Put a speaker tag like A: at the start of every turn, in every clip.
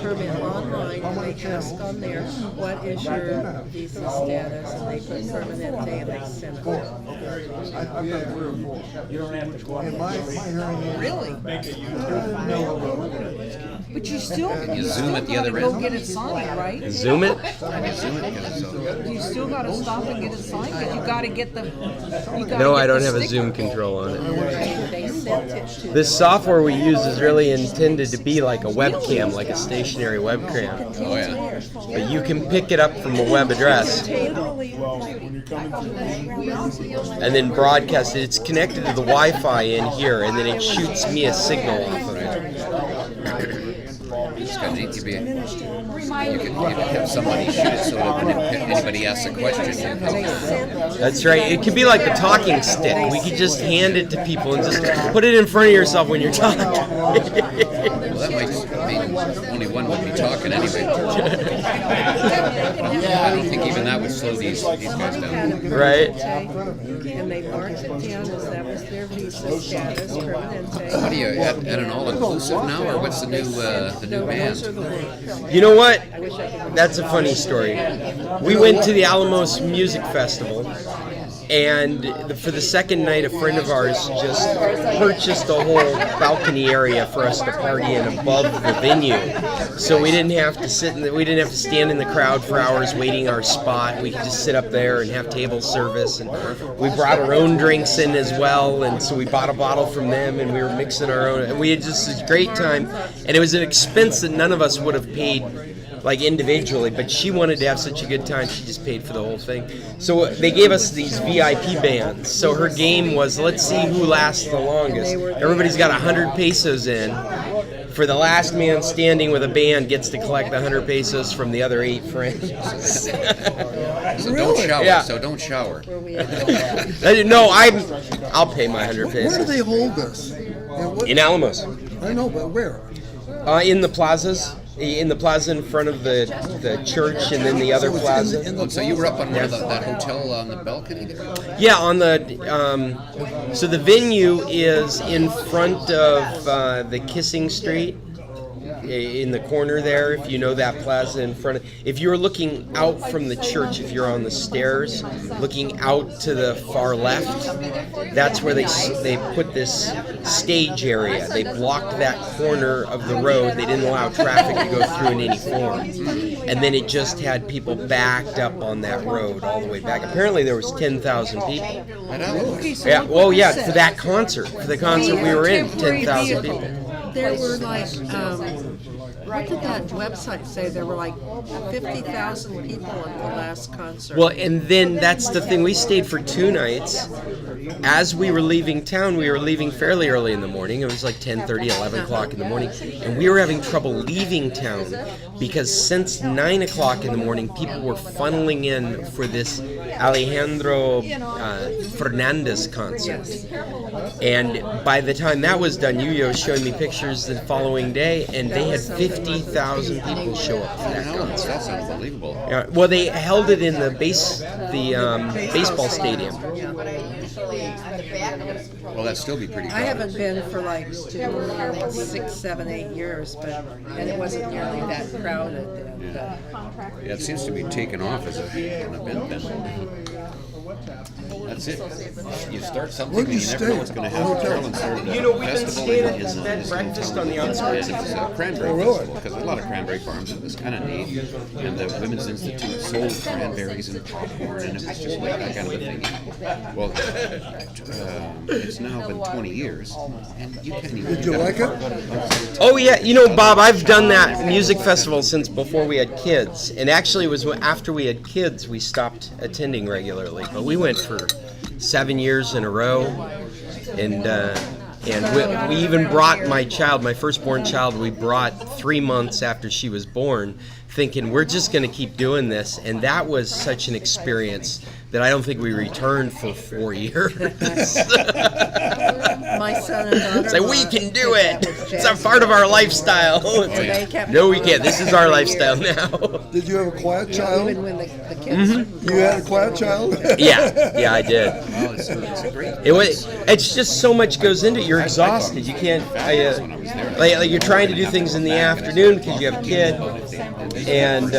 A: permit online, and they ask on there, what is your visa status, and they put permanente and they send it.
B: You don't have to go out.
C: Really? But you still
D: You zoom at the other
C: gotta go
D: end.
C: get it signed, right?
E: Zoom it?
D: I zoom it because it's so.
C: You still gotta stop and get it signed, but you gotta get the.
E: No, I don't have a zoom control on it.
A: They sent it to
E: This software we use is really intended to be like a webcam, like a stationary webcam.
D: Oh yeah.
E: But you can pick it up from a web address and then broadcast it. It's connected to the Wi-Fi in here, and then it shoots me a signal off of it.
D: It's kind of neat to be. You could have somebody shoot it so that when anybody asks a question, you know.
E: That's right. It could be like the talking stick. We could just hand it to people and just put it in front of yourself when you're talking.
D: Well, that might mean only one would be talking anyway. I don't think even that would slow these guys down.
E: Right.
A: And they marked it down as that was their visa status, permanente.
D: What are you at an all-inclusive now, or what's the new band?
E: You know what? That's a funny story. We went to the Alamos Music Festival, and for the second night, a friend of ours just purchased a whole balcony area for us to party in above the venue. So we didn't have to we didn't have to stand in the crowd for hours waiting our spot. We could just sit up there and have table service. And we brought our own drinks in as well, and so we bought a bottle from them, and we were mixing our own. And we had just a great time, and it was an expense that none of us would have paid, like individually, but she wanted to have such a good time, she just paid for the whole thing. So they gave us these VIP bands. So her game was, let's see who lasts the longest. Everybody's got 100 pesos in. For the last man standing with a band gets to collect the 100 pesos from the other 8 friends.
D: So don't shower.
E: Yeah.
D: So don't shower.
E: No, I'll pay my 100 pesos.
F: Where do they hold this?
E: In Alamos.
F: I know, but where?
E: In the plazas. In the plaza in front of the church, and then the other plaza.
D: So you were up on that hotel on the balcony there?
E: Yeah, on the so the venue is in front of the Kissing Street, in the corner there. If you know that plaza in front of, if you're looking out from the church, if you're on the stairs, looking out to the far left, that's where they put this stage area. They blocked that corner of the road. They didn't allow traffic to go through in any form. And then it just had people backed up on that road all the way back. Apparently there was 10,000 people. Yeah, well, yeah, for that concert. For the concert we were in, 10,000 people.
A: There were like, what did that website say? There were like 50,000 people at the last concert.
E: Well, and then that's the thing. We stayed for 2 nights. As we were leaving town, we were leaving fairly early in the morning. It was like 10:30, 11 o'clock in the morning. And we were having trouble leaving town because since 9 o'clock in the morning, people were funneling in for this Alejandro Fernandez concert. And by the time that was done, Yuyo was showing me pictures the following day, and they had 50,000 people show up for that concert.
D: That's unbelievable.
E: Yeah, well, they held it in the baseball stadium.
D: Well, that'd still be pretty
A: I
D: crowded.
A: haven't been for like 6, 7, 8 years, and it wasn't nearly that crowded then.
D: Yeah, it seems to be taken off as an event then. That's it. You start something
F: Where'd
D: and
F: you
D: you never
F: stay?
D: know what's going to happen. Carolyn started
E: You know, we've been
D: festival
E: staying at
D: in
E: this bed and breakfast on the outskirts.
D: and it was a cranberry festival because there's a lot of cranberry farms. It was kind of neat, and the Women's Institute sold cranberries and popcorn, and it was just like that kind of a thing. Well, it's now been 20 years, and you can't even.
F: Did you like it?
E: Oh yeah, you know, Bob, I've done that music festival since before we had kids, and actually it was after we had kids we stopped attending regularly. But we went for 7 years in a row, and we even brought my firstborn child. We brought 3 months after she was born, thinking we're just going to keep doing this, and that was such an experience that I don't think we returned for 4 years.
A: My son and daughter.
E: Say, we can do it. It's a part of our lifestyle.
A: they kept
E: No, we
A: calling
E: can't. This is our lifestyle now.
F: Did you have a quiet child?
A: Even when the kids.
F: You had a quiet child?
E: Yeah, I did.
D: Oh, it's a great.
E: It's just so much goes into it. You're exhausted. You can't.
D: When I was there.
E: Like you're trying to do things in the afternoon because you have a kid, and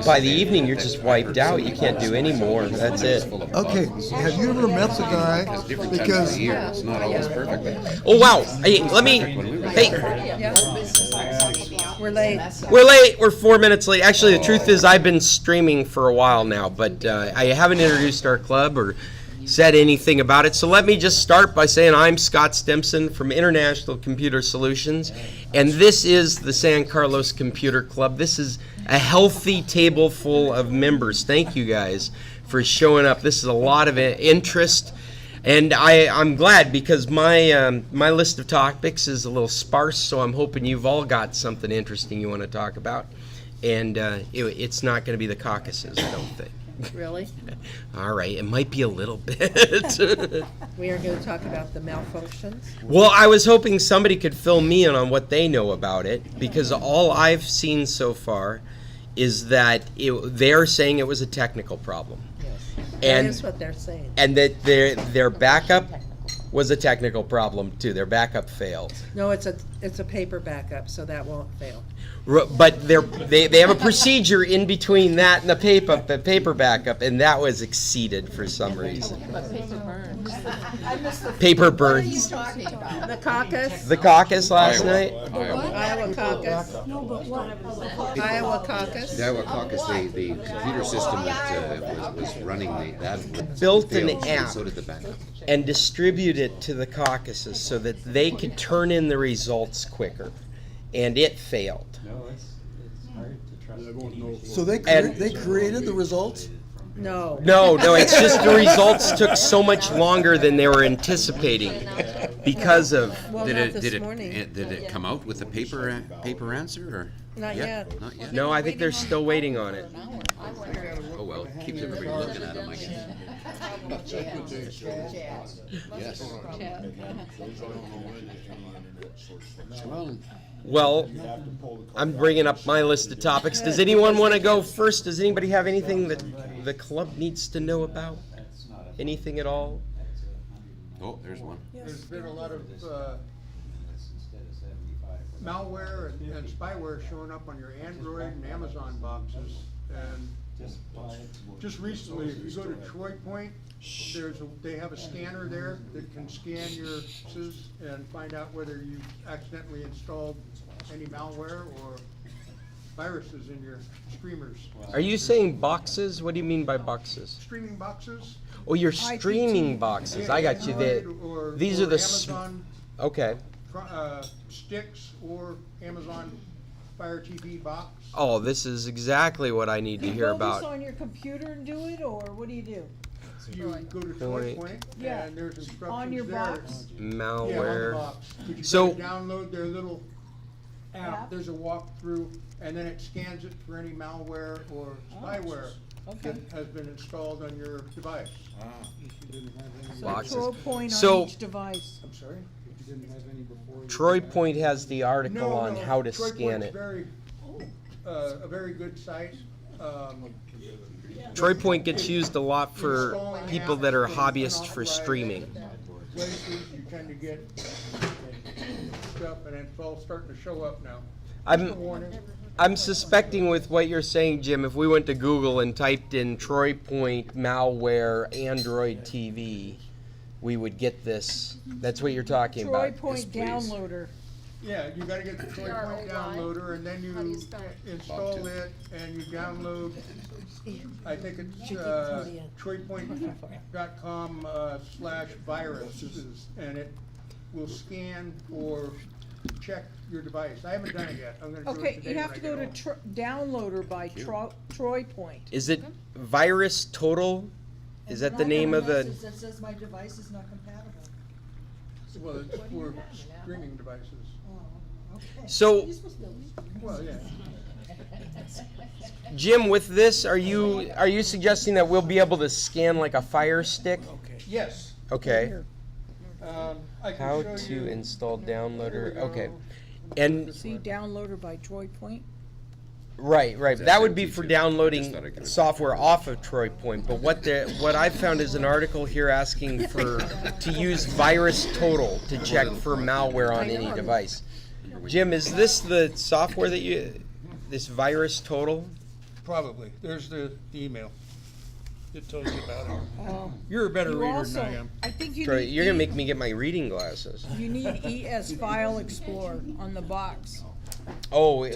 E: by the evening you're just wiped out. You can't do any more. That's it.
F: Okay, have you ever met the guy?
D: Different times of
F: Because
D: the year, it's not always perfect.
E: Oh wow! Hey, let me. Hey,
A: We're late.
E: we're late. We're 4 minutes late. Actually, the truth is, I've been streaming for a while now, but I haven't introduced our club or said anything about it. So let me just start by saying I'm Scott Stimson from International Computer Solutions, and this is the San Carlos Computer Club. This is a healthy table full of members. Thank you guys for showing up. This is a lot of interest, and I'm glad because my my list of topics is a little sparse, so I'm hoping you've all got something interesting you want to talk about, and it's not going to be the caucuses, I don't think.
A: Really?
E: All right, it might be a little bit.
A: We are going to talk about the malfunctions.
E: Well, I was hoping somebody could fill me in on what they know about it, because all I've seen so far is that they're saying it was a technical problem.
A: Yes. That
E: And
A: is what they're saying.
E: and that their backup was a technical problem too. Their backup failed.
A: No, it's a paper backup, so that won't fail.
E: But they have a procedure in between that and the paper backup, and that was exceeded for some reason. Paper burns.
A: The caucus.
E: The caucus last night.
A: Iowa caucus. Iowa caucus.
D: The Iowa caucus, the computer system that was running that
E: Built an
D: failed, and
E: app.
D: so did the backup.
E: And distribute it to the caucuses so that they could turn in the results quicker, and it failed.
F: so they created the results?
A: No.
E: No, it's just the results took so much longer than they were anticipating because of.
A: Well,
D: Did
A: not
D: it
A: this morning.
D: did it come out with a paper answer or?
A: Not yet.
D: Not yet.
E: No, I think they're still waiting on it.
D: Oh well, it keeps everybody looking at them, I guess. Yes.
E: Well, I'm bringing up my list of topics. Does anyone want to go first? Does anybody have anything that the club needs to know about? Anything at all?
D: Oh, there's one.
B: There's been a lot of malware and spyware showing up on your Android and Amazon boxes. And just recently, if you go to Troy Point, they have a scanner there that can scan your boxes and find out whether you accidentally installed any malware or viruses in your streamers.
E: Are you saying boxes? What do you mean by boxes?
B: Streaming boxes?
E: Oh, you're streaming boxes. I got you. These are the.
B: Amazon
E: Okay.
B: sticks or Amazon FireTv box.
E: Oh, this is exactly what I need to hear
C: build this
E: about.
C: on your computer and do it, or what do you do?
B: You go to Troy Point
C: Yeah.
B: and there's instructions
C: On your
B: there.
C: box?
B: Yeah, on the
E: Malware.
B: box. But you
E: So-
B: gotta download their little app. There's a walkthrough, and then it scans it for any malware or spyware
C: Okay.
B: that has been installed on your device.
C: So
E: Boxes.
C: throw a point
E: So-
C: on each device.
B: I'm sorry?
E: Troy Point has the article
B: No,
E: on
B: no,
E: how to
B: Troy
E: scan
B: Point's
E: it.
B: a very good site.
E: Troy Point gets used a lot for people that are hobbyists for streaming.
B: Places you tend to get stuff, and it's all starting to show up now. Just a warning.
E: I'm suspecting with what you're saying, Jim, if we went to Google and typed in Troy Point malware AndroidTV, we would get this. That's what you're talking
C: Troy
E: about.
C: Point downloader.
B: Yeah, you gotta get the Troy Point downloader, and then you install it, and you download, I think it's, troypoint.com/viruses, and it will scan or check your device. I haven't done it yet. I'm gonna do it
C: Okay,
B: today
C: you have
B: when
C: to
B: I
C: go
B: get
C: to
B: home.
C: downloader by Troy Point.
E: Is it Virus Total? Is that the name of the?
G: That says my device is not compatible.
B: Well, it's for streaming devices.
G: Oh, okay.
E: So
B: Well, yeah.
E: Jim, with this, are you suggesting that we'll be able to scan like a Fire Stick?
B: Yes.
E: Okay.
B: I can
E: How
B: show
E: to
B: you.
E: install
B: There
E: downloader?
B: we go.
E: Okay. And
C: See downloader by Troy Point?
E: right. That would be for
D: I
E: downloading
D: just thought I'd give it-
E: software off of Troy Point. But what I found is an article here asking to use Virus Total to check for malware on any device. Jim, is this the software this Virus Total?
B: Probably. There's the email. It tells you about it.
C: Oh.
B: You're a better
C: You
B: reader
C: also,
B: than I am.
C: I think you
E: Troy,
C: need.
E: you're gonna make me get my reading glasses.
C: You need ES File Explorer on the box.
E: Oh, or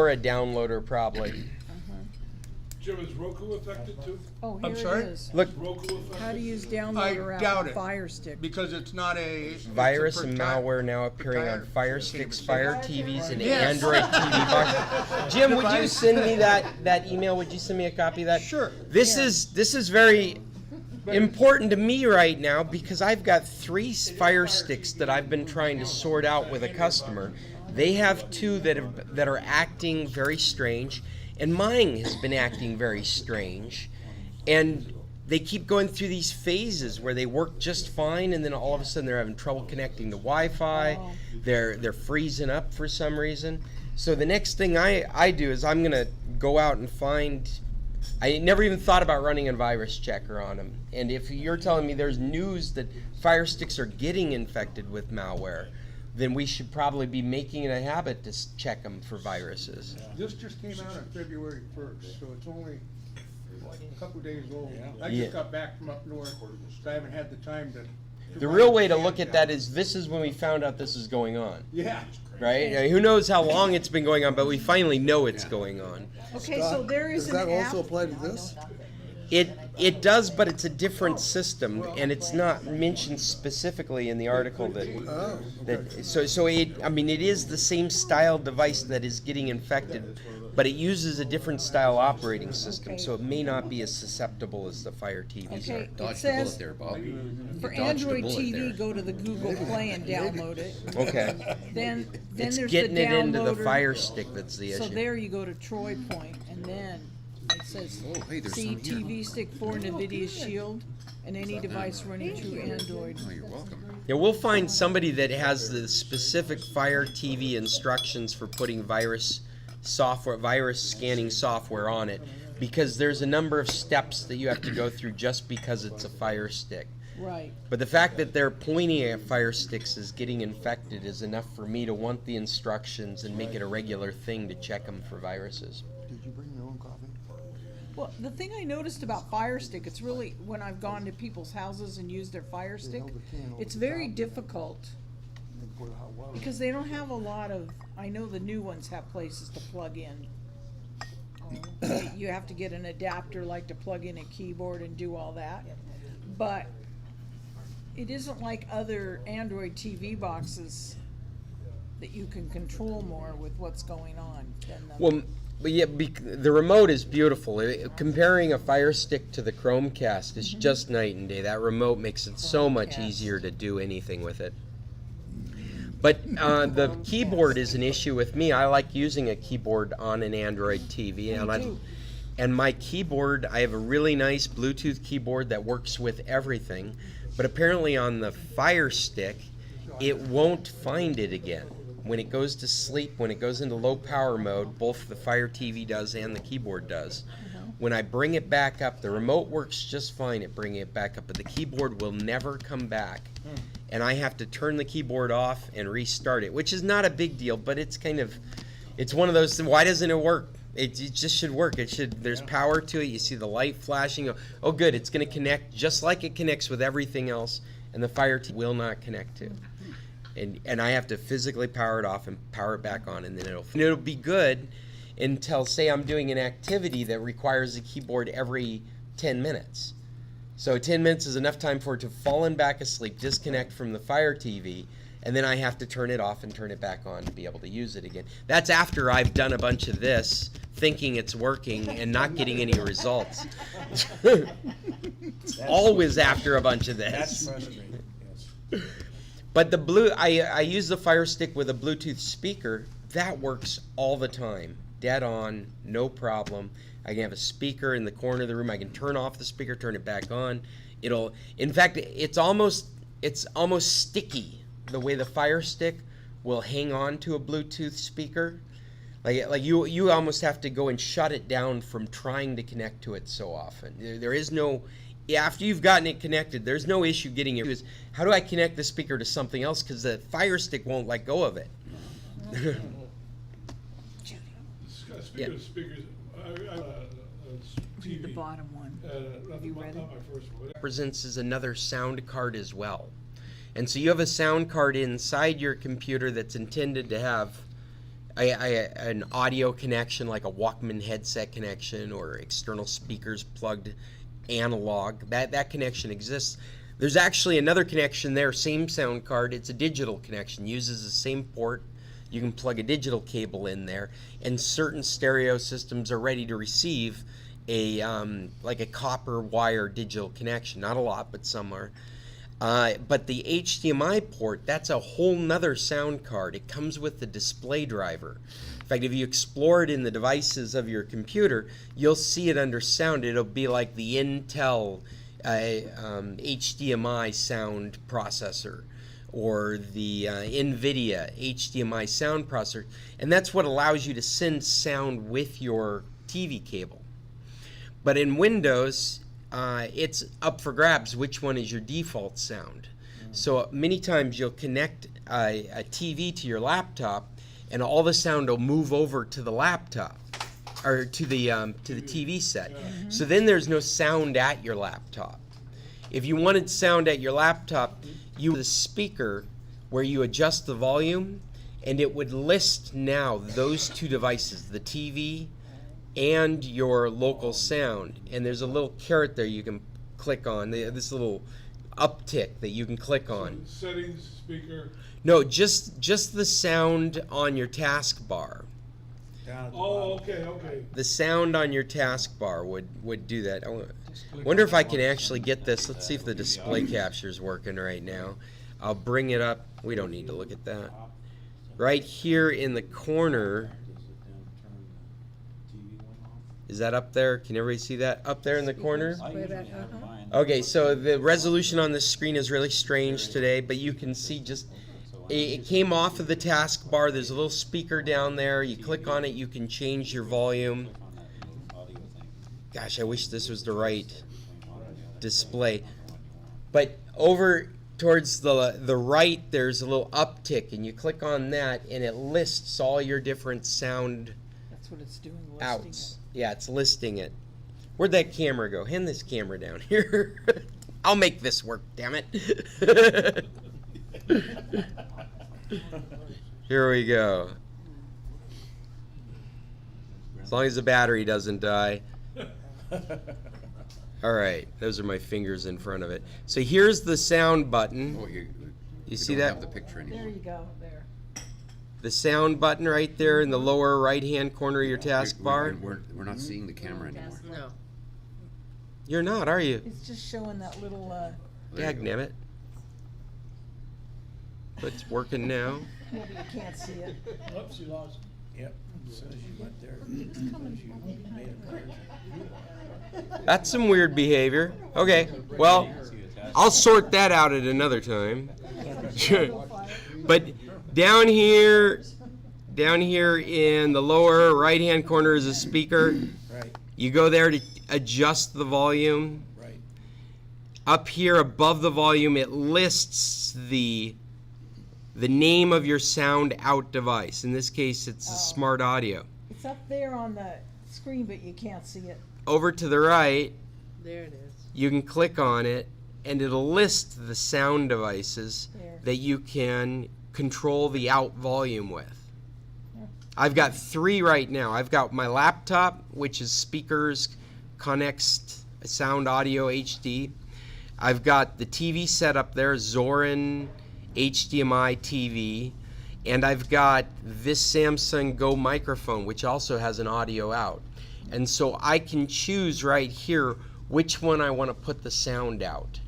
E: a downloader probably.
H: Jim, is Roku affected too?
C: Oh,
B: I'm
C: here
B: sorry?
C: it is.
E: Look,
H: Roku affected?
C: How to use
B: I
C: downloader app
B: doubt
C: on
B: it.
C: Fire Stick.
B: Because it's not it's a
E: virus and
B: protect-
E: malware now appearing on
B: protect-
E: Fire Sticks, Fire TVs, and
B: Yes.
E: Android TV boxes. Jim, would you send me that email? Would you send me a copy of that?
B: Sure.
E: This is very important to me right now because I've got 3 Fire Sticks that I've been trying to sort out with a customer. They have 2 that are acting very strange, and mine has been acting very strange, and they keep going through these phases where they work just fine, and then all of a sudden they're having trouble connecting to Wi-Fi.
C: Oh.
E: They're freezing up for some reason. So the next thing I do is I'm gonna go out and find. I never even thought about running a virus checker on them. And if you're telling me there's news that Fire Sticks are getting infected with malware, then we should probably be making it a habit to check them for viruses.
B: This just came out on February 1st, so it's only a couple days old. I
E: Yeah.
B: just got back from up north, so I haven't had the time to.
E: The real way to look at that is this is when we found out this is going on,
B: Yeah.
E: right? I mean, who knows how long it's been going on, but we finally know it's going on.
C: Okay, so there is
F: Does
C: an
F: that
C: app.
F: also apply to this?
E: It does, but it's a different system, and it's not mentioned specifically in the article that.
F: Oh,
E: That, so it is the same style device that is getting infected, but it uses a different style operating system, so it may not be as susceptible as the Fire TVs
C: Okay,
E: are.
C: it
D: Dodged a bullet
C: says
D: there, Bob.
C: for
D: You dodged a
C: Android
D: bullet
C: TV,
D: there.
C: go to the Google Play and download it.
E: Okay,
C: Then
E: it's
C: there's
E: getting
C: the
E: it into the
C: downloader.
E: Fire Stick that's the
C: So
E: issue.
C: there you go to Troy Point, and then it says
D: Oh, hey, there's some here.
C: CTV Stick 4 NVIDIA Shield, and any device running through Android.
D: Oh, you're welcome.
E: Yeah, we'll find somebody that has the specific Fire TV instructions for putting virus scanning software on it, because there's a number of steps that you have to go through just because it's a Fire Stick.
C: Right.
E: But the fact that they're pointing at Fire Sticks as getting infected is enough for me to want the instructions and make it a regular thing to check them for viruses.
F: Did you bring your own coffee?
C: Well, the thing I noticed about Fire Stick, it's really, when I've gone to people's houses and used their Fire Stick,
F: held the can over
C: it's
F: the
C: very
F: top.
C: difficult
F: And then pour the hot water.
C: because they don't have a lot of, I know the new ones have places to plug in. You have to get an adapter like to plug in a keyboard and do all that. But it isn't like other Android TV boxes that you can control more with what's going on than the.
E: Well, but yeah, the remote is beautiful. Comparing a Fire Stick to the Chromecast is just night and day. That remote makes it so much
C: Chromecast.
E: easier to do anything with it. But the keyboard is an issue with me. I like using a keyboard on an Android TV, and my keyboard, I have a really nice Bluetooth keyboard that works with everything, but apparently on the Fire Stick, it won't find it again. When it goes to sleep, when it goes into low power mode, both the Fire TV does and the keyboard does. When I bring it back up, the remote works just fine at bringing it back up, but the keyboard will never come back. And I have to turn the keyboard off and restart it, which is not a big deal, but it's it's one of those, why doesn't it work? It just should work. There's power to it. You see the light flashing. Oh, good, it's going to connect just like it connects with everything else, and the Fire TV will not connect to. And I have to physically power it off and power it back on, and then it'll be good until, say, I'm doing an activity that requires a keyboard every 10 minutes. So 10 minutes is enough time for it to fall back asleep, disconnect from the Fire TV, and then I have to turn it off and turn it back on to be able to use it again. That's after I've done a bunch of this, thinking it's working and not getting any results. Always after a bunch of this.
H: That's frustrating, yes.
E: But I use the Fire Stick with a Bluetooth speaker. That works all the time. dead on, no problem. I can have a speaker in the corner of the room. I can turn off the speaker, turn it back on. In fact, it's almost sticky. The way the Fire Stick will hang on to a Bluetooth speaker. Like you almost have to go and shut it down from trying to connect to it so often. There is no, after you've gotten it connected, there's no issue getting it. How do I connect the speaker to something else? Because the Fire Stick won't let go of it.
H: Speaking of speakers, TV.
C: The bottom one. Have you read it?
H: Not my first one.
E: Represents as another sound card as well. And so you have a sound card inside your computer that's intended to have an audio connection, like a Walkman headset connection or external speakers plugged analog. That connection exists. There's actually another connection there, same sound card. It's a digital connection, uses the same port. You can plug a digital cable in there, and certain stereo systems are ready to receive like a copper wire digital connection. Not a lot, but some are. But the HDMI port, that's a whole nother sound card. It comes with the display driver. In fact, if you explore it in the devices of your computer, you'll see it under sound. It'll be like the Intel HDMI sound processor, or the NVIDIA HDMI sound processor. And that's what allows you to send sound with your TV cable. But in Windows, it's up for grabs which one is your default sound. So many times you'll connect a TV to your laptop, and all the sound will move over to the laptop, or to the TV set. So then there's no sound at your laptop. If you wanted sound at your laptop, you the speaker where you adjust the volume, and it would list now those two devices, the TV and your local sound. And there's a little caret there you can click on, this little uptick that you can click on.
H: Settings, speaker.
E: No, just the sound on your taskbar.
H: Oh, okay.
E: The sound on your taskbar would do that. I wonder if I can actually get this. Let's see if the display capture's working right now. I'll bring it up. We don't need to look at that. Right here in the corner. Is that up there? Can everybody see that? Up there in the corner? Okay, so the resolution on this screen is really strange today, but you can see just, it came off of the taskbar. There's a little speaker down there. You click on it, you can change your volume. Gosh, I wish this was the right display. But over towards the right, there's a little uptick, and you click on that, and it lists all your different sound
C: That's what it's doing, listing
E: outs. Yeah, it's listing it. Where'd that camera go? Hand this camera down here. I'll make this work, damn it. Here we go. As long as the battery doesn't die. All right, those are my fingers in front of it. So here's the sound button.
D: Oh, you
E: see
D: don't
E: that?
D: have the picture
C: There
D: anymore.
C: you go, there.
E: The sound button right there in the lower right-hand corner of your taskbar.
D: We're not seeing the camera anymore.
A: No.
E: You're not, are you?
C: It's just showing that little,
D: There you go.
E: Dagnabbit. But it's working now.
C: maybe you can't see it.
F: Oops, you lost. Yep, as soon as you went there.
E: That's some weird behavior. Okay, well, I'll sort that out at another time. But down here in the lower right-hand corner is a speaker.
F: Right,
E: You go there to adjust the volume.
F: right.
E: Up here above the volume, it lists the name of your sound out device. In this case, it's a smart audio.
C: It's up there on the screen, but you can't see it.
E: Over to the right,
A: There it is.
E: you can click on it, and it'll list the sound devices
C: There.
E: that you can control the out volume with. I've got 3 right now. I've got my laptop, which is speakers, connects sound audio HD. I've got the TV set up there, Zorin HDMI TV, and I've got this Samsung Go microphone, which also has an audio out. And so I can choose right here which one I want to put the sound out.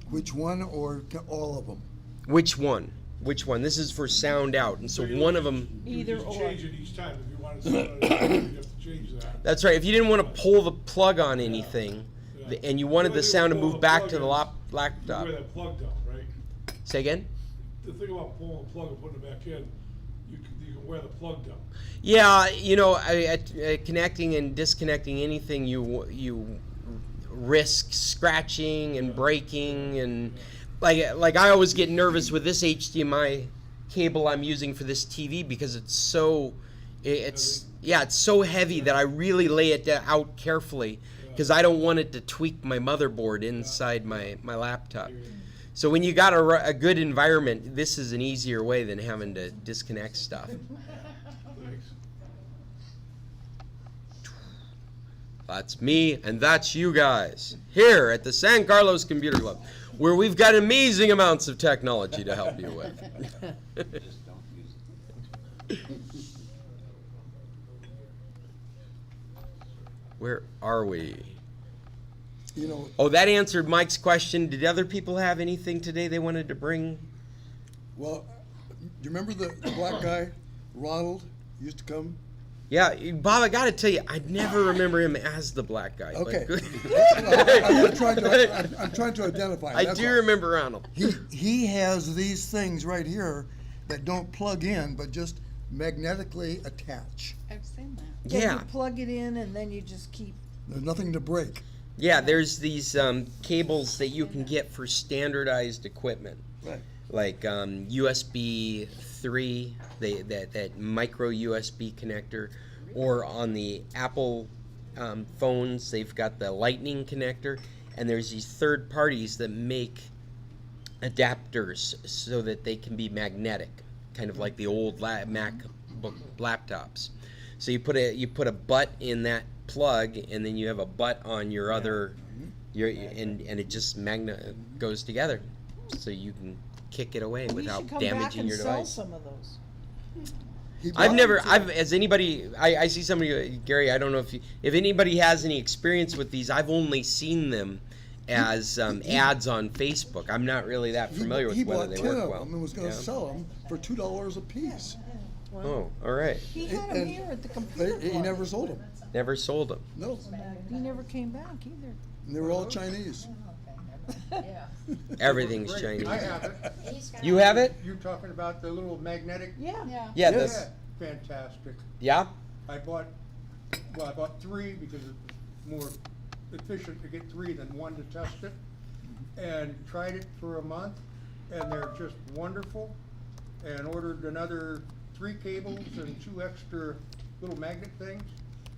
F: Which one or all of them?
E: Which one? Which one? This is for sound out, and so one of them.
C: Either
H: You just
C: or.
H: change it each time, if you want to sound it, you have to change that.
E: That's right. If you didn't want to pull the plug on anything,
H: Yeah.
E: and you wanted
H: The
E: the sound to
H: pull
E: move
H: the
E: back
H: plug
E: to the
H: is
E: laptop.
H: Where that plug down, right?
E: Say again?
H: The thing about pulling the plug and putting it back in, you can wear the plug down.
E: Yeah, connecting and disconnecting anything, you risk scratching and breaking, and like I always get nervous with this HDMI cable I'm using for this TV because it's so heavy that I really lay it out carefully because I don't want it to tweak my motherboard inside my laptop. So when you got a good environment, this is an easier way than having to disconnect stuff.
H: Thanks.
E: That's me, and that's you guys, here at the San Carlos Computer Club, where we've got amazing amounts of technology to help you with. Where are we?
I: You know,
E: Oh, that answered Mike's question. Did other people have anything today they wanted to bring?
I: well, do you remember the black guy, Ronald, used to come?
E: Yeah, Bob, I got to tell you, I never remember him as the black guy. but-
I: Okay. I'm trying to identify him.
E: I
I: that's
E: do
I: all.
E: remember Ronald.
I: He has these things right here that don't plug in, but just magnetically attach.
G: I've seen that.
E: Yeah.
C: You plug it in and then you just keep.
I: There's nothing to break.
E: Yeah, there's these cables that you can get for standardized equipment,
I: Right.
E: like USB 3, that micro USB connector, or on the Apple phones, they've got the Lightning connector, and there's these third parties that make adapters so that they can be magnetic, kind of like the old MacBook laptops. So you put a butt in that plug, and then you have a butt on your other, and it just goes together, so you can kick it away
C: You
E: without
C: should come back
E: damaging
C: and
E: your
C: sell
E: device.
C: some of those.
I: He
E: I've
I: brought
E: never,
I: them to-
E: as anybody, I see somebody, Gary, I don't know if anybody has any experience with these. I've only seen them as ads on Facebook. I'm not really that familiar
I: he
E: with whether
I: bought
E: they
I: 10
E: work
I: of
E: well.
I: them and was going to
E: Yeah.
I: sell them for $2 a piece.
E: Oh, all right.
C: He had them
I: And
C: here at the computer
I: He
C: club.
I: never sold them.
E: Never sold them.
I: No,
C: He never came back either.
I: and they were all Chinese.
E: Everything's
B: Great.
E: Chinese.
B: I have it.
E: You have it?
B: You're talking about the little magnetic?
C: Yeah.
E: Yeah.
I: Yeah.
E: That's,
B: Fantastic.
E: yeah.
B: I bought 3 because it's more efficient to get 3 than 1 to test it. And tried it for a month, and they're just wonderful. And ordered another 3 cables and 2 extra little magnet things.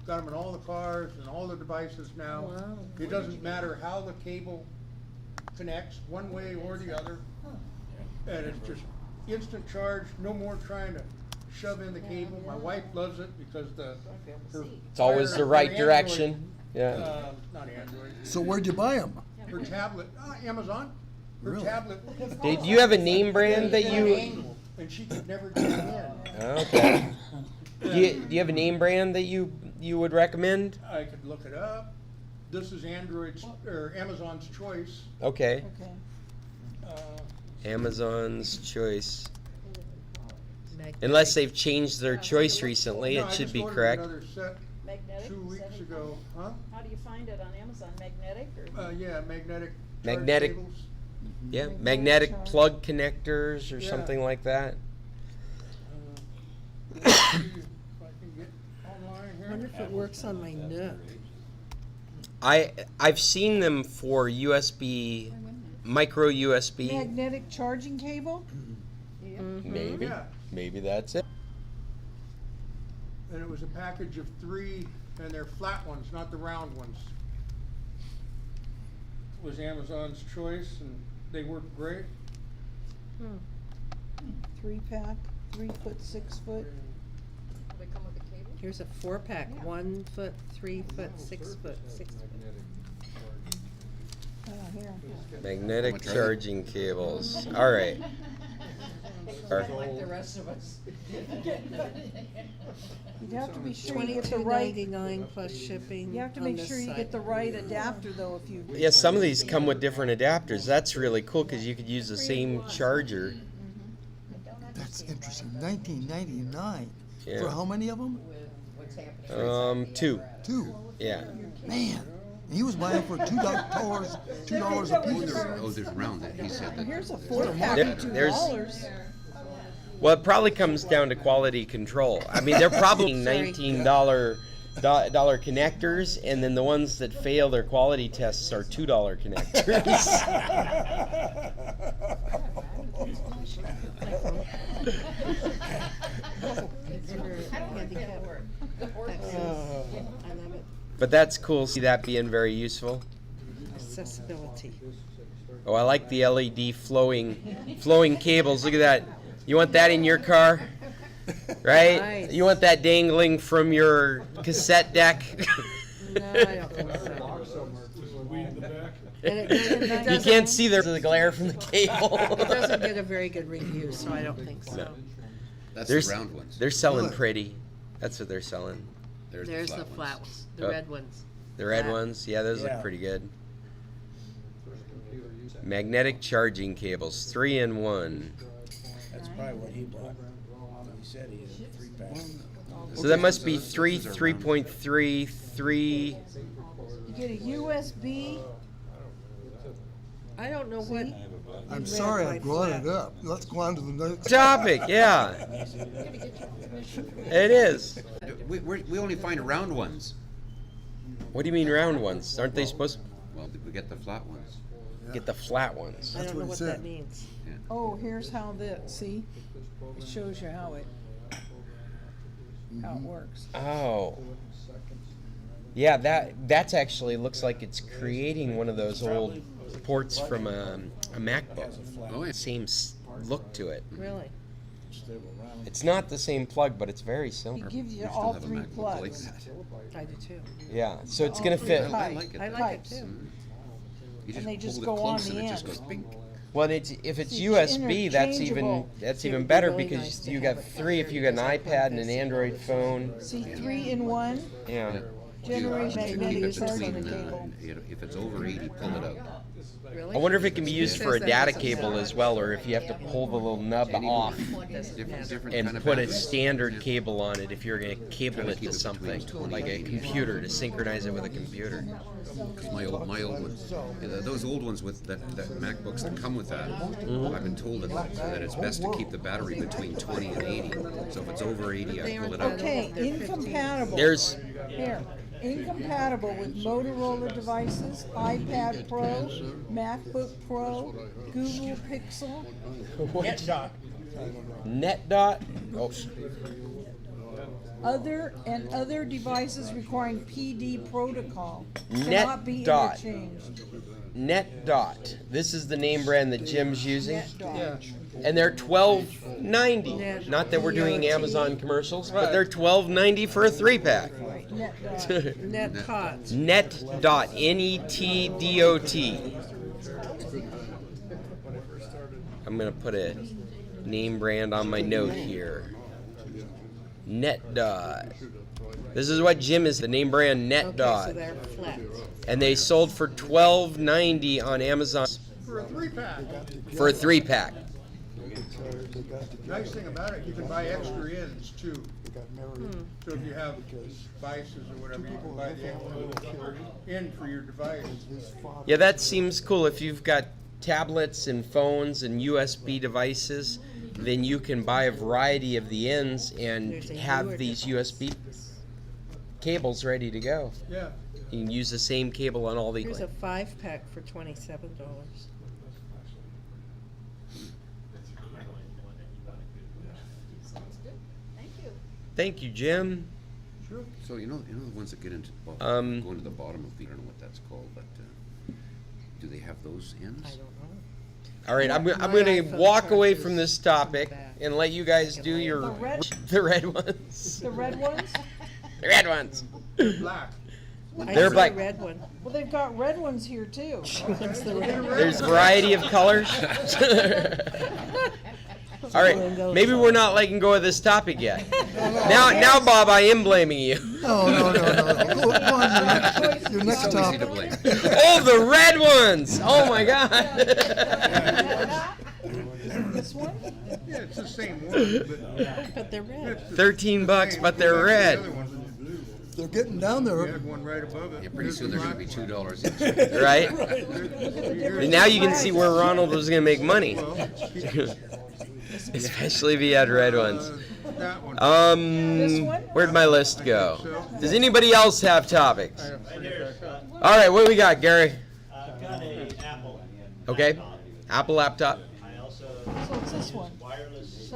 B: Got them in all the cars and all the devices now.
A: Wow.
B: It doesn't matter how the cable connects, one way or the other. And it's just instant charge, no more trying to shove in the cable. My wife loves it because
E: It's always the right
B: her
E: direction. Yeah.
B: Android, not Android,
I: So where'd you buy them?
B: her tablet, Amazon. Her
I: Really?
B: tablet.
E: Do you have a name brand that you?
B: Angle, and she could never get it in.
E: Okay. Do you have a name brand that you would recommend?
B: I could look it up. This is Amazon's choice.
E: Okay.
C: Okay.
E: Amazon's choice. Unless they've changed their choice recently,
B: No,
E: it
B: I
E: should
B: just
E: be
B: ordered
E: correct.
B: Another set
J: Magnetic?
B: 2 weeks ago, huh?
J: How do you find it on Amazon? Magnetic or?
B: Yeah, magnetic. charge
E: Magnetic.
B: cables.
E: Yeah, magnetic plug connectors or
B: Yeah.
E: something like that.
B: Let's see if I can get online
A: I wonder
B: here.
A: if it works on my NUC.
E: I've seen them for USB, micro USB.
C: Magnetic charging cable?
E: Maybe,
B: Yeah,
E: maybe that's it.
B: and it was a package of 3, and they're flat ones, not the round ones. It was Amazon's choice, and they work great.
C: 3-pack, 3 foot, 6 foot.
J: They come with a cable?
A: Here's a 4-pack, 1 foot, 3 foot, 6 foot, 6 foot.
C: Here.
E: Magnetic charging cables. All right.
G: Like the rest of us.
C: You'd have to be sure you get the right,
A: $22.99 plus shipping.
C: you have to
A: on
C: make
A: this
C: sure you
A: site.
C: get the right adapter though if you.
E: Yeah, some of these come with different adapters. That's really cool because you could use the same charger.
I: That's interesting. 1999.
E: Yeah.
I: For how many of them?
E: Two.
I: Two.
E: Yeah.
I: Man. And he was buying for $2 a piece.
D: There's around that. He said that.
C: Here's a 4-pack
E: There-
C: for
E: there's-
C: $2.
E: Well, it probably comes down to quality control. I mean, they're probably $19 connectors, and then the ones that fail their quality tests are $2 connectors. But that's cool. See that being very useful.
A: Accessibility.
E: Oh, I like the LED flowing cables. Look at that. You want that in your car? Right?
A: Nice.
E: You want that dangling from your cassette deck?
A: No, I don't think so.
H: Weed in the back.
A: And it
E: You can't see the glare from the cable.
A: It doesn't get a very good review, so I don't think so.
D: That's
E: There's-
D: the round ones.
E: They're selling pretty. That's what they're selling.
D: There's
A: There's the flat ones, the
E: Oh.
A: red ones.
E: The red
A: Flat.
E: ones, yeah, those
F: Yeah.
E: look pretty good. Magnetic charging cables, 3-in-1.
F: That's probably what he bought. He said he had a 3-pack.
E: So that must be
D: Those are
E: 3.3, 3.
C: You get a USB.
A: I don't know what.
I: I'm
A: read
I: sorry I
A: by
I: brought
A: flat.
I: it up. Let's go on to the next.
E: Topic, yeah. It is.
D: We only find round ones.
E: What do you mean round ones? Aren't they supposed
D: Well, we get the flat ones.
E: to get the flat ones?
A: I
I: That's
A: don't know
I: what
A: what
I: it
A: that
I: said.
A: means.
C: Oh, here's how see? It shows you how it works.
E: Oh. Yeah, that's actually looks like it's creating one of those old ports from a MacBook.
D: Oh, yeah.
E: Same look to it.
A: Really?
E: It's not the same plug, but it's very
C: It
E: similar.
C: gives you
D: We still
C: all
D: have a
C: 3
D: MacBook like
C: plugs.
D: that.
A: I do too.
E: Yeah, so it's gonna
C: All
E: fit.
C: three
D: I
C: types.
D: like it.
A: I like
C: Types.
A: it too.
D: You
C: And they just
D: hold it
C: go on
D: close
C: the
D: and it just
C: end.
D: goes bing.
E: Well, if it's
C: It's
E: USB, that's
C: interchangeable.
E: even
A: It would be
E: better
A: really
E: because
A: nice to
E: you
A: have
E: got
A: it
E: 3 if you got an
A: because I
E: iPad
A: plug
E: and an
A: this
E: Android phone.
C: See, 3-in-1,
E: Yeah.
C: generation
D: You keep
C: magnetic
D: it
C: charging
D: between,
C: cable.
D: if it's over 80, pull it out.
A: Really?
E: I wonder if it can be used
A: It
E: for a
A: says that
E: data
A: it's
E: cable as well, or if you have to pull the little nub off
D: Different
E: and
D: kind of
E: put a
D: batteries.
E: standard cable on it if you're going to cable
D: Kinda
E: it
D: keep
E: to
D: it
E: something,
D: between 20
E: like a
D: and 80.
E: computer, to synchronize it with a computer.
D: Because my old ones, those old ones with that MacBooks that come with that, I've been told that it's best to keep the battery between 20 and 80. So if it's over 80, I pull it out.
C: Okay, incompatible.
E: There's
C: Here, incompatible with Motorola devices, iPad Pro, MacBook Pro, Google Pixel.
E: NetDot. Oh,
C: Other devices requiring PD protocol
E: Net
C: cannot be
E: dot.
C: interchanged.
E: NetDot. This is the name brand that Jim's using,
C: NetDot.
E: and they're $12.90.
A: Net
E: Not that we're doing
A: DOT.
E: Amazon commercials, but they're $12.90 for a 3-pack.
C: NetDot.
A: Net pots.
E: NetDot. NETDOT. I'm gonna put a name brand on my note here. NetDot. This is what Jim is. The name brand
A: Okay, so
E: NetDot,
A: they're flat.
E: and they sold for $12.90 on Amazon
B: For a 3-pack.
E: for a 3-pack.
B: Nice thing about it, you can buy extra ends too. So if you have devices or whatever, you can buy the extra end for your device.
E: Yeah, that seems cool. If you've got tablets and phones and USB devices, then you can buy a variety of the ends and
A: There's a
E: have
A: newer
E: these
A: device.
E: USB cables ready to go.
B: Yeah.
E: You can use the same cable on all the.
A: Here's a 5-pack for $27.
J: Thank you.
E: Thank you, Jim.
D: So you know the ones that get into well,
E: Um,
D: going to the bottom of the, I don't know what that's called, but do they have those ends?
A: I don't know.
E: All right, I'm
A: My
E: going to
A: iPhone
E: walk away
A: charges
E: from this topic
A: back.
E: and let you guys do your
C: The red-
E: the red ones.
C: The red ones?
E: The red ones.
B: Black.
A: I
E: They're
A: see
E: black.
A: a red one.
C: Well, they've got red ones here too.
A: What's the red one?
E: There's a variety of colors. All right, maybe we're not letting go of this topic yet. Now, Bob, I am blaming you.
I: No. Go on to your next
D: So easy to
I: topic.
D: blame.
E: Oh, the red ones! Oh my God!
C: This one?
B: Yeah, It's the same one,
A: But they're red.
B: but.
E: $13, but they're red.
I: They're getting down
B: We
I: there.
B: had one right above it.
D: Yeah, pretty soon they're gonna be $2 each.
E: Right? And now you can see where Ronald was gonna make money. Especially if he had red ones.
B: That one.
C: This one?
E: Where'd my list go? Does anybody else have topics? All right, what do we got, Gary?
F: I've got a Apple.
E: Okay, Apple laptop.
F: I also
C: So it's this one.
F: wireless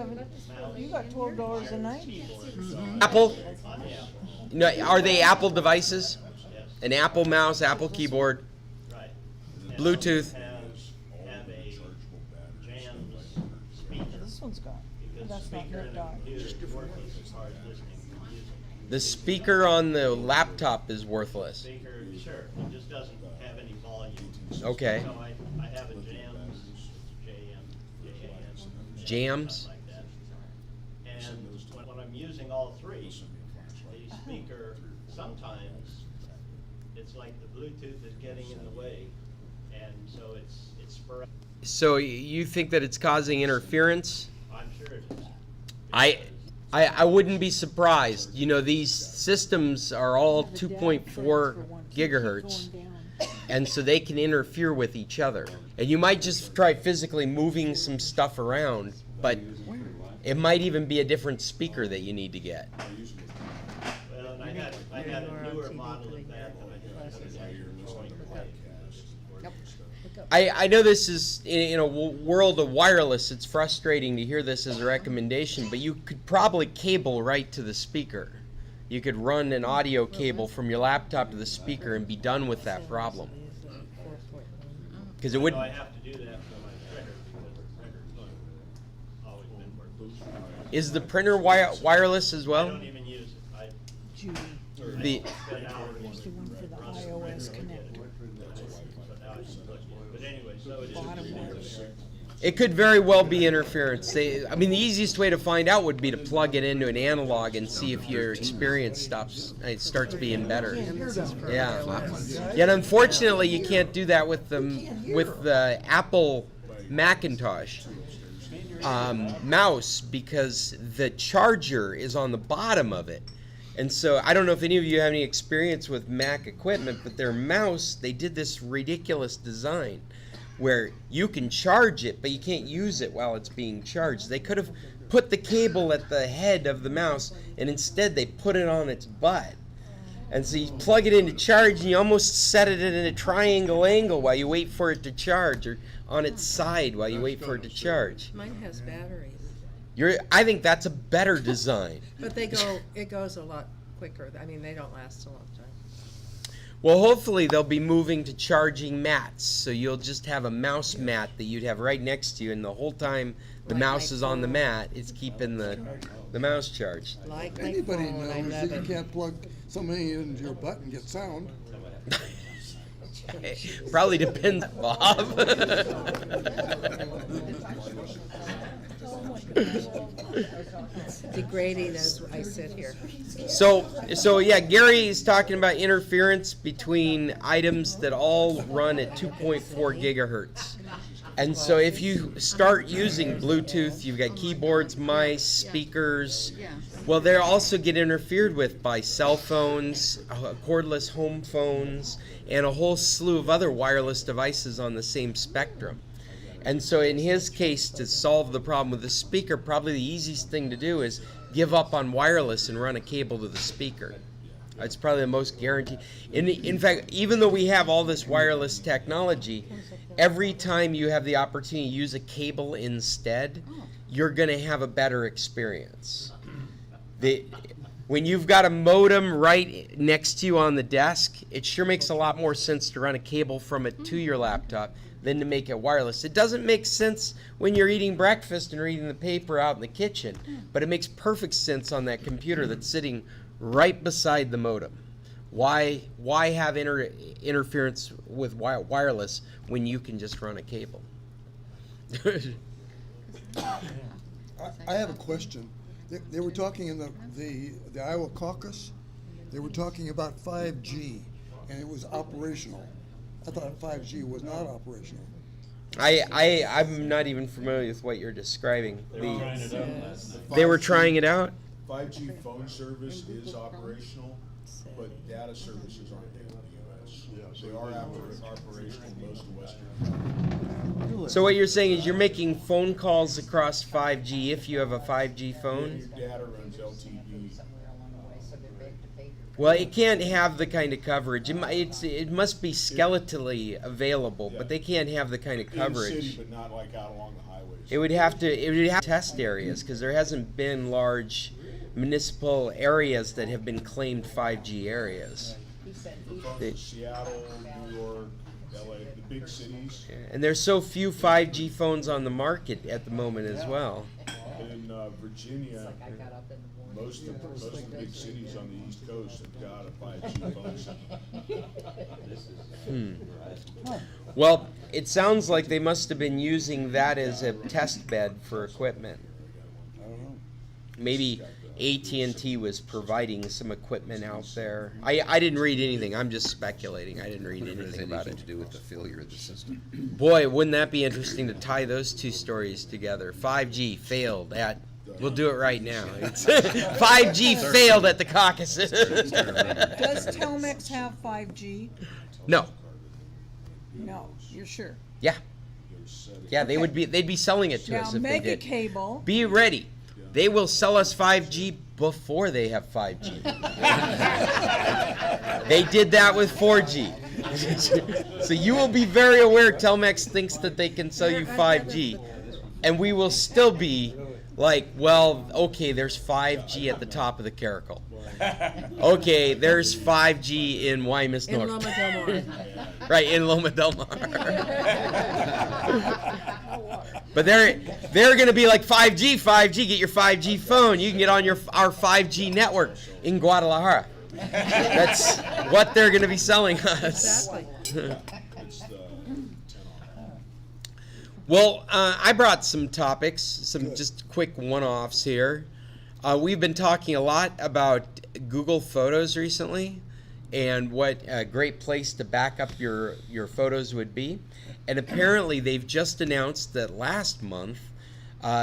C: You got $12.90.
E: Apple?
F: on the Apple.
E: No, are they Apple devices? An Apple mouse, Apple keyboard,
F: Right.
E: Bluetooth.
F: Have a jams speaker.
C: This one's got,
F: Because
C: that's not
F: speaker in
C: hooked
F: the
C: on.
F: computer is worthless as far as listening to music.
E: The speaker on the laptop is worthless.
F: Speaker, sure, it just doesn't have any volume.
E: Okay.
F: So I have a jams, J-A-M-S,
E: Jams?
F: like that. And when I'm using all three, the speaker, sometimes, it's like the Bluetooth is getting in the way, and so it's sporadic.
E: So you think that it's causing interference?
F: I'm sure it is.
E: I wouldn't be surprised. You know, these systems are all 2.4 gigahertz, and so they can interfere with each other. And you might just try physically moving some stuff around, but it might even be a different speaker that you need to get.
F: Well, and I had a newer model of that I haven't had going away.
E: I know this is, in a world of wireless, it's frustrating to hear this as a recommendation, but you could probably cable right to the speaker. You could run an audio cable from your laptop to the speaker and be done with that problem. Because it would.
F: So I have to do that for my printer because the printer's always been worthless.
E: Is the printer wireless as
F: I
E: well?
F: don't even use it. I
C: Judy,
E: The
F: spend hours
C: here's the one for the iOS connector.
F: so now I just plug it in. But anyway, so it is.
C: Bottom one.
E: It could very well be interference. I mean, the easiest way to find out would be to plug it into an analog and see if your experience starts being better. Yeah. Yet unfortunately, you can't do that with the Apple Macintosh mouse because the charger is on the bottom of it. And so I don't know if any of you have any experience with Mac equipment, but their mouse, they did this ridiculous design where you can charge it, but you can't use it while it's being charged. They could have put the cable at the head of the mouse, and instead they put it on its butt. And so you plug it in to charge, and you almost set it in a triangle angle while you wait for it to charge, or on its side while you wait for it to charge.
A: Mine has batteries.
E: I think that's a better design.
A: But it goes a lot quicker. I mean, they don't last a long time.
E: Well, hopefully they'll be moving to charging mats, so you'll just have a mouse mat that you'd have right next to you, and the whole time the
A: Like
E: mouse
A: my
E: is on the
A: phone.
E: mat, it's keeping the mouse charged.
A: Like my
I: Anybody
A: phone, I
I: knows
A: love
I: that you
A: it.
I: can't plug something into your butt and get sound.
E: Probably depends, Bob.
A: It's degrading as I sit here.
E: So yeah, Gary is talking about interference between items that all run at 2.4 gigahertz. And so if you start using Bluetooth, you've got keyboards, mice, speakers. Well, they also get interfered with by cell phones, cordless home phones, and a whole slew of other wireless devices on the same spectrum. And so in his case, to solve the problem with the speaker, probably the easiest thing to do is give up on wireless and run a cable to the speaker. It's probably the most guaranteed. In fact, even though we have all this wireless technology, every time you have the opportunity to use a cable instead, you're going to have a better experience. When you've got a modem right next to you on the desk, it sure makes a lot more sense to run a cable from it to your laptop than to make it wireless. It doesn't make sense when you're eating breakfast and reading the paper out in the kitchen, but it makes perfect sense on that computer that's sitting right beside the modem. Why have interference with wireless when you can just run a cable?
I: I have a question. They were talking in the Iowa caucus, they were talking about 5G, and it was operational. I thought 5G was not operational.
E: I'm not even familiar with what you're describing. They were trying it out.
K: 5G phone service is operational, but data services aren't in the U.S. They are operational in most of Western.
E: So what you're saying is you're making phone calls across 5G if you have a 5G phone?
K: Your data runs LTE.
E: Well, it can't have the kind of coverage. It must be skeletally available, but they can't have the kind of coverage.
K: In the city, but not like out along the highways.
E: It would have test areas because there hasn't been large municipal areas that have been claimed 5G areas.
K: Seattle, New York, LA, the big cities.
E: And there's so few 5G phones on the market at the moment as well.
K: In Virginia, most of the big cities on the East Coast have got a 5G phone system.
E: Well, it sounds like they must have been using that as a test bed for equipment. Maybe AT&T was providing some equipment out there. I didn't read anything. I'm just speculating. I didn't read anything about it.
D: To do with the failure of the system.
E: Boy, wouldn't that be interesting to tie those two stories together? 5G failed at. We'll do it right now. 5G failed at the Caucasus.
C: Does Telmex have 5G?
E: No.
C: No, you're sure?
E: Yeah. Yeah, they'd be selling it to
C: Now
E: us if they did.
C: Megacable.
E: Be ready. They will sell us 5G before they have 5G. They did that with 4G. So you will be very aware Telmex thinks that they can sell you 5G. And we will still be like, well, okay, there's 5G at the top of the caracal. Okay, there's 5G in Guaymas
A: In
E: North.
A: Loma Del Mar.
E: Right, in Loma Del Mar. But they're going to be like 5G, get your 5G phone. You can get on our 5G network in Guadalajara. That's what they're going to be selling us.
A: Exactly.
E: Well, I brought some topics, some just quick one-offs here. We've been talking a lot about Google Photos recently and what a great place to back up your photos would be. And apparently they've just announced that last month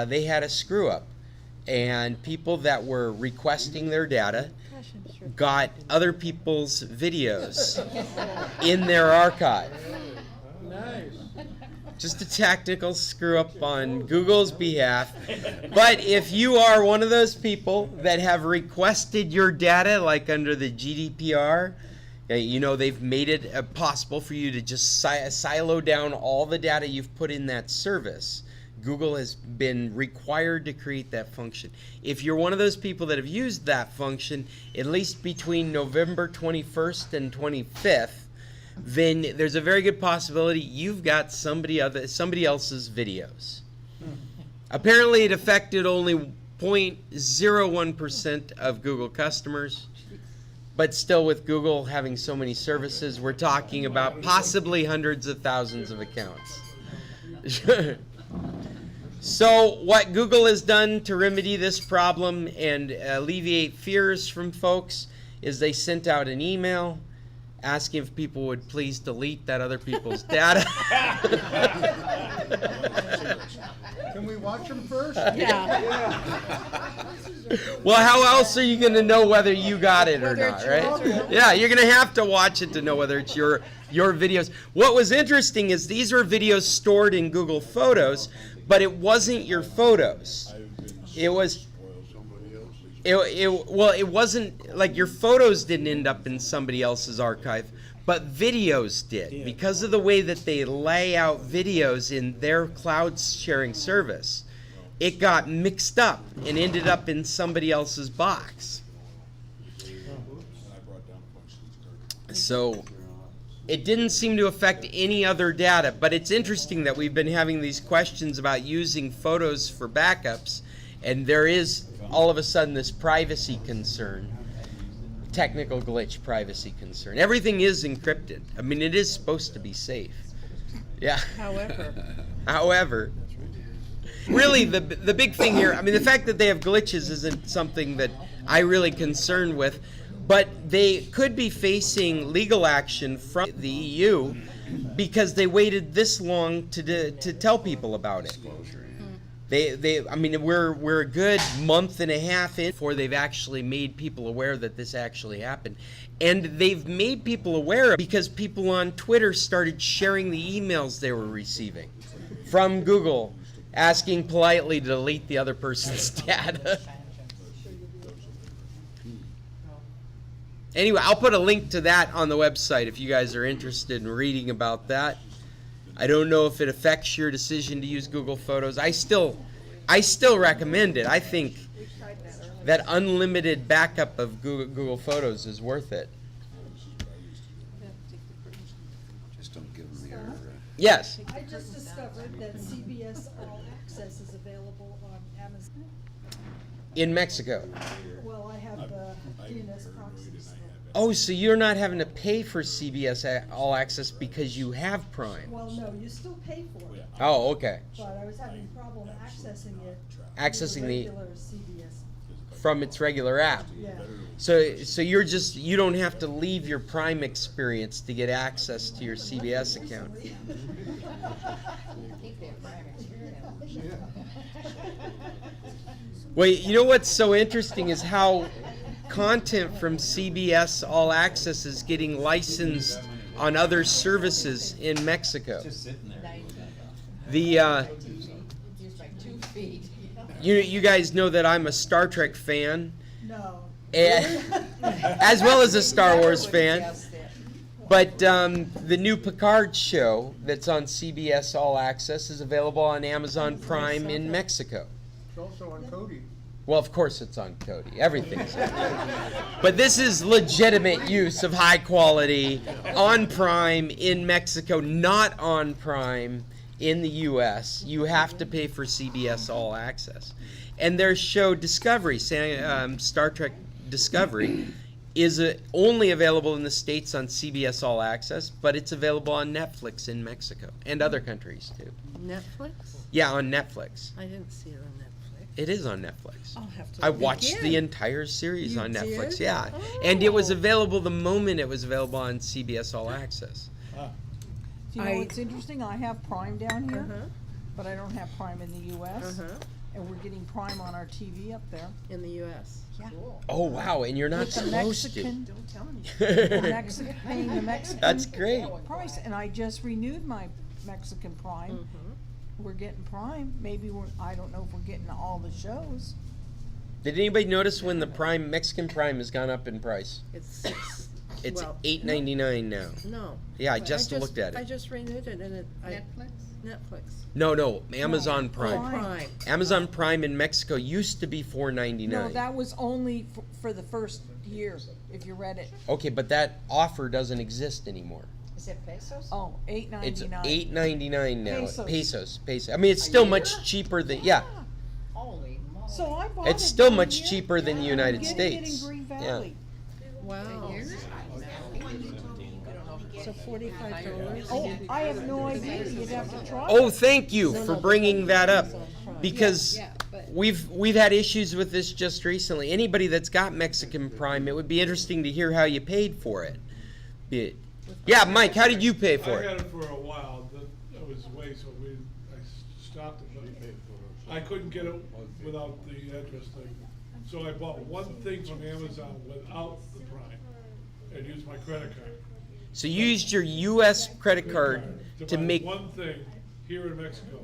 E: they had a screw-up. And people that were requesting their data got other people's videos in their archive.
B: Nice.
E: Just a technical screw up on Google's behalf. But if you are one of those people that have requested your data, like under the GDPR, you know, they've made it possible for you to just silo down all the data you've put in that service. Google has been required to create that function. If you're one of those people that have used that function, at least between November 21st and 25th, then there's a very good possibility you've got somebody else's videos. Apparently it affected only 0.01% of Google customers, but still with Google having so many services, we're talking about possibly hundreds of thousands of accounts. So what Google has done to remedy this problem and alleviate fears from folks is they sent out an email asking if people would please delete that other people's data.
B: Can we watch them first?
C: Yeah.
E: Well, how else are you going to know whether you got it or
C: Whether
E: not,
C: it's
E: right?
C: yours or not.
E: Yeah, you're going to have to watch it to know whether it's your videos. What was interesting is these were videos stored in Google Photos, but it wasn't your photos. It was it wasn't like your photos didn't end up in somebody else's archive, but videos did because of the way that they lay out videos in their cloud sharing service. It got mixed up and ended up in somebody else's box. So it didn't seem to affect any other data, but it's interesting that we've been having these questions about using photos for backups, and there is all of a sudden this privacy concern, technical glitch privacy concern. Everything is encrypted. I mean, it is supposed to be safe. Yeah. However, really the big thing here, I mean, the fact that they have glitches isn't something that I really concerned with. but they could be facing legal action from the EU because they waited this long to tell people about it. I mean, we're a good month and a half in before they've actually made people aware that this actually happened. And they've made people aware because people on Twitter started sharing the emails they were receiving from Google, asking politely to delete the other person's data. Anyway, I'll put a link to that on the website if you guys are interested in reading about that. I don't know if it affects your decision to use Google Photos. I still recommend it. I think that unlimited backup of Google Photos is worth it.
D: Just don't give them the error.
E: Yes.
L: I just discovered that CBS All Access is available on Amazon.
E: In Mexico.
L: Well, I have the DNS proxies.
E: Oh, so you're not having to pay for CBS All Access because you have Prime.
L: Well, no, you still pay for it,
E: Oh, okay.
L: but I was having a problem accessing it.
E: Accessing
L: through
E: the
L: regular CBS.
E: from its regular app.
L: Yeah.
E: So you don't have to leave your Prime experience to get access to your CBS account. Well, you know what's so interesting is how content from CBS All Access is getting licensed on other services in Mexico. The you guys know that I'm a Star Trek fan,
L: No.
E: as well as a Star Wars fan. But the new Picard show that's on CBS All Access is available on Amazon Prime in Mexico.
B: It's also on Cody.
E: Well, of course it's on Cody. Everything's on Cody. But this is legitimate use of high quality on Prime in Mexico, not on Prime in the U.S. You have to pay for CBS All Access. And their show Discovery, Star Trek Discovery, is only available in the States on CBS All Access, but it's available on Netflix in Mexico and other countries too.
A: Netflix?
E: Yeah, on Netflix.
A: I didn't see it on Netflix.
E: It is on Netflix.
A: I'll have to
E: I
A: look
E: watched
A: again.
E: the entire series
A: You
E: on Netflix.
A: did?
E: Yeah, and it was
A: Oh.
E: available the moment it was available on CBS All Access.
C: Do you know what's interesting? I have Prime down here,
A: Uh-huh.
C: but I don't have Prime in the US.
A: Uh-huh.
C: And we're getting Prime on our TV up there.
A: In the U.S.
C: Yeah.
E: Oh wow, and you're not
C: With the
E: supposed
C: Mexican,
A: Don't tell me.
C: the Mexican, paying the Mexican
E: That's great.
C: price. And I just renewed my Mexican Prime.
A: Mm-hmm.
C: We're getting Prime. Maybe I don't know if we're getting all the shows.
E: Did anybody notice when the Prime Mexican Prime has gone up in price?
A: It's six.
E: It's
A: well,
E: $8.99 now.
A: No.
E: Yeah, I just looked at
A: I
E: it.
A: just renewed it and it.
G: Netflix?
A: Netflix.
E: No, Amazon Prime.
A: Prime.
E: Amazon Prime in Mexico used to be $4.99.
C: No, that was only for the first year, if you read it.
E: Okay, but that offer doesn't exist anymore.
G: Is it pesos?
C: Oh, $8.99.
E: It's $8.99 now.
C: Pesos.
E: Pesos. I mean, it's still much cheaper than
G: Holy moly.
C: So I bought
E: It's
C: it
E: still
C: down
E: much
C: here.
E: cheaper than the United
C: I'm getting
E: States.
C: it in Green
E: Yeah.
C: Valley.
A: Wow. So $45.
C: Oh, I have no idea. You'd have to try.
E: Oh, thank you for bringing that up,
A: Amazon Prime.
E: because
G: Yeah, but-
E: we've had issues with this just recently. Anybody that's got Mexican Prime, it would be interesting to hear how you paid for it. Yeah, Mike, how did you pay for
H: I
E: it?
H: had it for a while, that was way, so I stopped it, but I couldn't get it without the address thing. So I bought one thing from Amazon without the Prime, and used my credit card.
E: So you used your U.S. credit card to
H: buy
E: make,
H: one thing here in Mexico,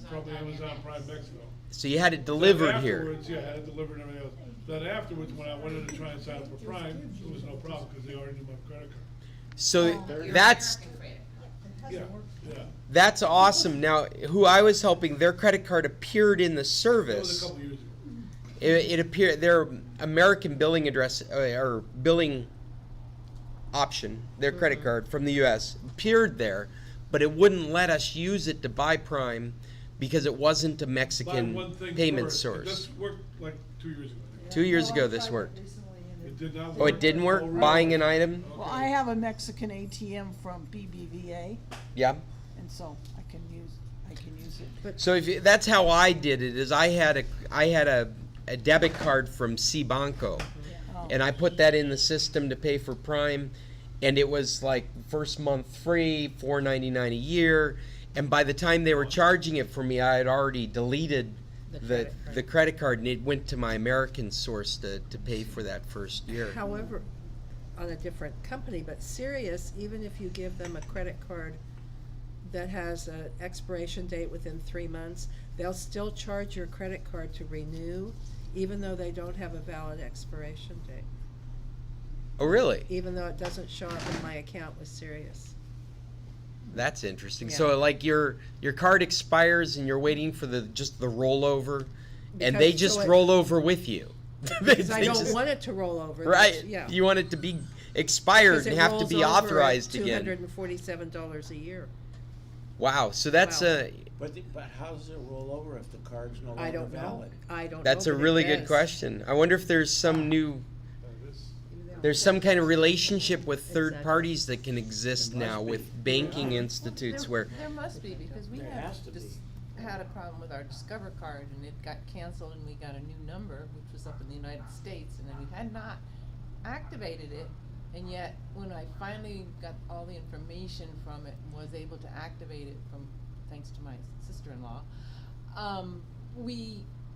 H: from Amazon Prime Mexico.
E: so you had it delivered
H: Then
E: here.
H: afterwards, yeah, I had it delivered and everything else. Then afterwards, when I wanted to try and sign up for Prime, it was no problem, because they already knew my credit card.
E: So that's
H: Yeah.
E: awesome. Now, who I was helping, their credit card appeared in the
H: That was a
E: service.
H: couple years ago.
E: It appeared their American billing address or billing option, their credit card from the U.S. appeared there, but it wouldn't let us use it to buy Prime because it wasn't a
H: Buy
E: Mexican
H: one thing
E: payment
H: first.
E: source.
H: This worked like 2 years ago.
E: 2 years
L: Well,
E: ago
L: I
E: this
L: tried it
E: worked.
L: recently and
H: It did not work.
E: Oh, it didn't work?
H: Oh, really?
E: Buying an item?
C: Well, I have a Mexican ATM from BBVA,
E: Yeah.
C: and so I can use it.
E: So that's how I did it. Is I had a debit card from C Banco,
C: Oh.
E: and I put that in the system to pay for Prime, and it was like first month free, $4.99 a year, and by the time they were charging it for me, I had already deleted the credit card, and it went to my American source to pay for that first year.
A: However, on a different company, but Sirius, even if you give them a credit card that has an expiration date within 3 months, they'll still charge your credit card to renew, even though they don't have a valid expiration date,
E: Oh, really?
A: even though it doesn't show up in my account with Sirius.
E: That's interesting.
A: Yeah.
E: So like your card expires and you're waiting for the rollover, and they
A: Because-
E: just
A: so it-
E: roll over with you.
A: Because I
E: They
A: don't
E: just-
A: want it to roll over.
E: Right.
A: Yeah.
E: You want it to be expired
A: 'Cause
E: and
A: it
E: have to
A: rolls
E: be
A: over at
E: authorized again.
A: $247 a year.
E: Wow. So that's
A: Wow.
M: But how does it roll over if the card's no longer
A: I don't know.
M: valid?
A: I don't know.
E: that's a
A: but it
E: really good
A: does.
E: question. I wonder if there's some kind of relationship with third
A: Exactly.
E: parties that can exist now with banking institutes where
N: There must be, because we
M: There has to be.
N: had a problem with our Discover card, and it got canceled, and we got a new number, which was up in the United States, and then we had not activated it, and yet, when I finally got all the information from it, and was able to activate it thanks to my sister-in-law,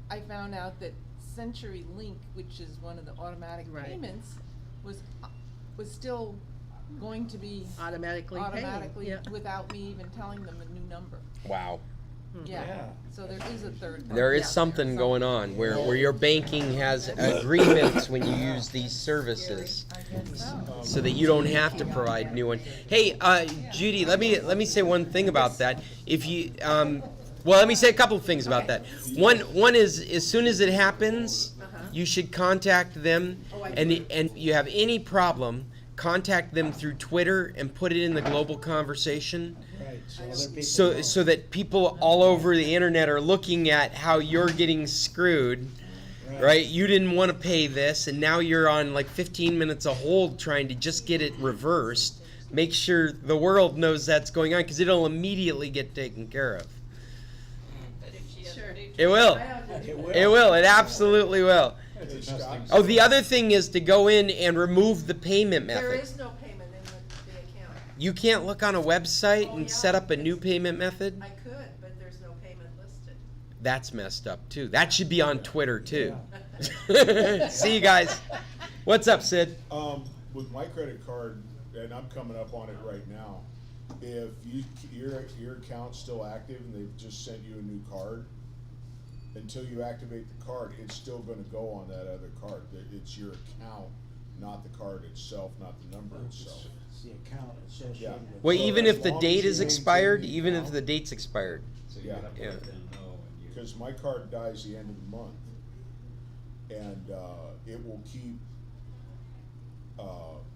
N: I found out that CenturyLink, which is one of the automatic
A: Right.
N: payments, was still going to be
A: Automatically paying, yeah.
N: without me even telling them a new number.
E: wow.
N: Yeah, so there is a third.
E: There is
N: yeah,
E: something going on where your banking has agreements when you use these services, so that you don't have to provide new one. Hey, Judy, let me say one thing about that. If you, well, let me say a couple of things about that. One is, as soon as it happens, you should contact them, and you have any problem, contact them through Twitter and put it in the global conversation.
M: Right, so other people
E: So that people all over the internet are looking at how you're getting screwed, right? You didn't want to pay this, and now you're on like 15 minutes of hold trying to just get it reversed. Make sure the world knows that's going on, because it'll immediately get taken care of. It will. It will. It absolutely will. Oh, the other thing is to go in and remove the payment method.
A: There is no payment in the account.
E: You can't look on a website and set up a new payment method?
A: I could, but there's no payment listed.
E: That's messed up too. That should be on Twitter too. See you guys. What's up, Sid?
K: With my credit card, and I'm coming up on it right now, if your account's still active and they've just sent you a new card, until you activate the card, it's still gonna go on that other card. It's your account, not the card itself, not the number itself.
M: It's the account associated
K: Yeah.
M: with.
E: Well,
K: So
E: even
K: as
E: if the
K: long
E: date
K: as you
E: is
K: maintain
E: expired,
K: the
E: even if
K: account-
E: the date's expired.
K: Yeah.
E: Yeah.
K: Because my card dies the end of the month, and it will keep,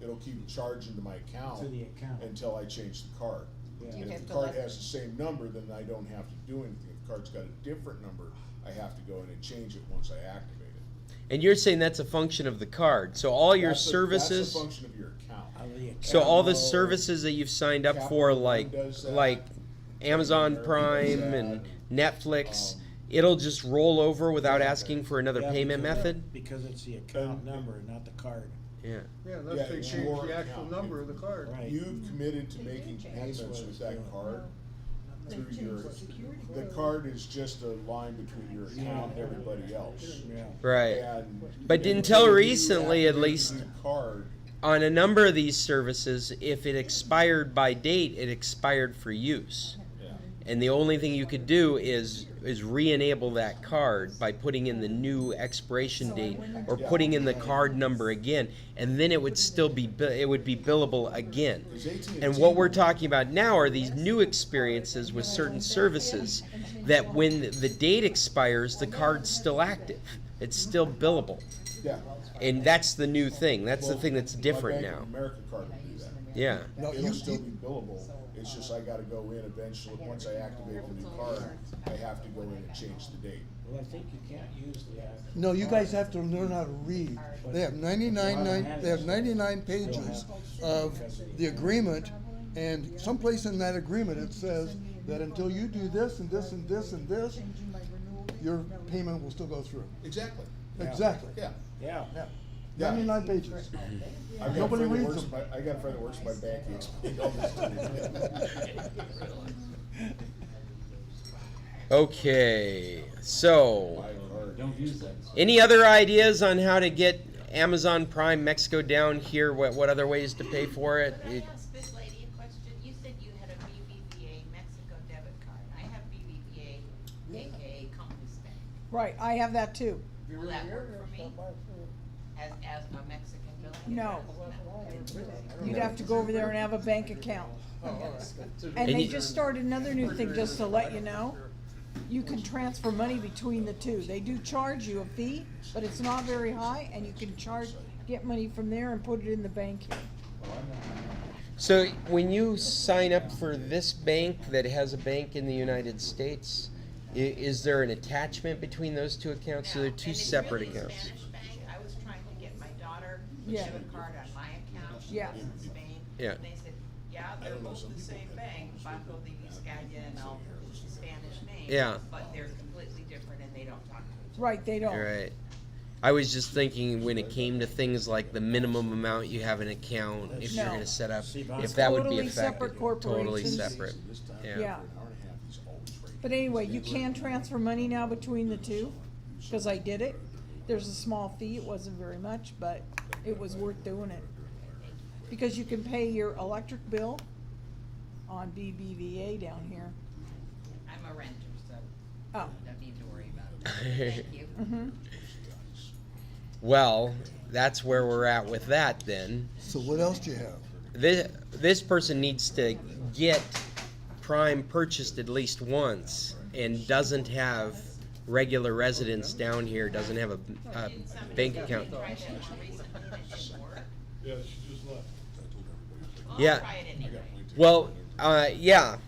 K: it'll keep charging to my account
M: To the account.
K: until I change the card.
M: Yeah.
K: And
G: You
K: if
G: have
K: the
G: to
K: card
G: let-
K: has the same number, then I don't have to do anything. If the card's got a different number, I have to go in and change it once I activate it.
E: And you're saying that's a function of the card. So all your services,
K: That's a function of your account.
M: Out of the account.
E: so all the
K: No.
E: services that you've signed up for,
K: Capital
E: like
K: One does that.
E: Amazon
K: American
E: Prime
K: does
E: and
K: that.
E: Netflix, it'll just roll over without asking for another
M: Yeah,
E: payment
M: because-
E: method?
M: Because it's the account number, not the card.
E: Yeah.
B: Yeah,
K: Yeah,
B: unless they
K: it's
B: change
K: your
B: the actual
K: account.
B: number of the card.
M: Right.
K: You've committed to making payments
M: what
K: with
M: it's
K: that
M: doing.
K: card
L: They
K: through
L: changed
K: your,
L: the security
K: the
L: code.
K: card is just a line between your account and everybody else.
M: Yeah.
E: Right.
K: And
E: But
K: until
E: until
K: you
E: recently, at
K: activate
E: least,
K: the new card,
E: on a number of these services, if it expired by date, it expired for use.
K: yeah.
E: And the only thing you could do is re-enable that card by putting in the new expiration date or putting in the card number again, and then it would still be it would be billable again. And what we're talking about now are these new experiences with certain services that when the date expires, the card's still active. It's still billable.
K: Yeah.
E: And that's the new thing. That's the thing that's different
K: My Bank
E: now.
K: of America card will do that.
E: Yeah.
I: No,
K: It'll
I: you-
K: still
I: you-
K: be billable, it's just I gotta go in eventually, once I activate the new card, I have to go in and change the date.
M: Well, I think you can't use the actual.
I: No, you guys have to learn how to read. They have 99 pages of the agreement, and someplace in that agreement it says that until you do this and this and this and this, your payment will still go through.
K: Exactly.
I: Exactly.
K: Yeah.
M: Yeah.
I: Yeah.
K: Yeah.
I: 99 pages.
K: I've got a
I: Nobody
K: friend that
I: reads
K: works
I: them.
K: I got a friend that works at my bank, he explained all this to me.
E: Okay, so,
M: Don't use that.
E: any other ideas on how to get Amazon Prime Mexico down here? What other ways to pay for it?
O: Could I ask this lady a question? You said you had a BBVA Mexico debit card. I have BBVA, aka Compass Bank.
C: Right, I have that too.
O: Will that work for me? As a Mexican billing
C: No.
O: address?
C: You'd have to go over there and have a bank account. And they just started another new thing, just to let you know. You can transfer money between the two. They do charge you a fee, but it's not very high, and you can get money from there and put it in the bank here.
E: So when you sign up for this bank that has a bank in the United States, is there an attachment between those two accounts? So they're two separate accounts?
O: Spanish bank. I was trying to get my daughter a
C: Yeah.
O: debit card on my account. She
C: Yeah.
O: lives in Spain.
E: Yeah.
O: And they said, yeah, they're both the same bank, Banco de Vizcaya and all Spanish names.
E: Yeah.
O: But they're completely different and they don't talk to each other.
C: Right, they don't.
E: Right. I was just thinking when it came to things like the minimum amount you have an account, if you're
C: No.
E: gonna set up,
M: See,
E: if that would be
C: Totally separate
E: effective. Totally
C: corporations.
E: separate.
C: Yeah.
E: Yeah.
C: But anyway, you can transfer money now between the two, because I did it. There's a small fee, it wasn't very much, but it was worth doing it. Because you can pay your electric bill on BBVA down here.
O: I'm a renter, so
C: Oh.
O: don't need to worry about it. Thank you.
C: Mhm.
E: Well, that's where we're at with that then.
I: So what else do you have?
E: This person needs to get Prime purchased at least once and doesn't have regular residence down here, doesn't have a bank account.
O: Tried that one recently and it didn't work.
H: Yeah, she just left.
O: I'll
E: Yeah.
O: try it anyway.
E: Well, yeah.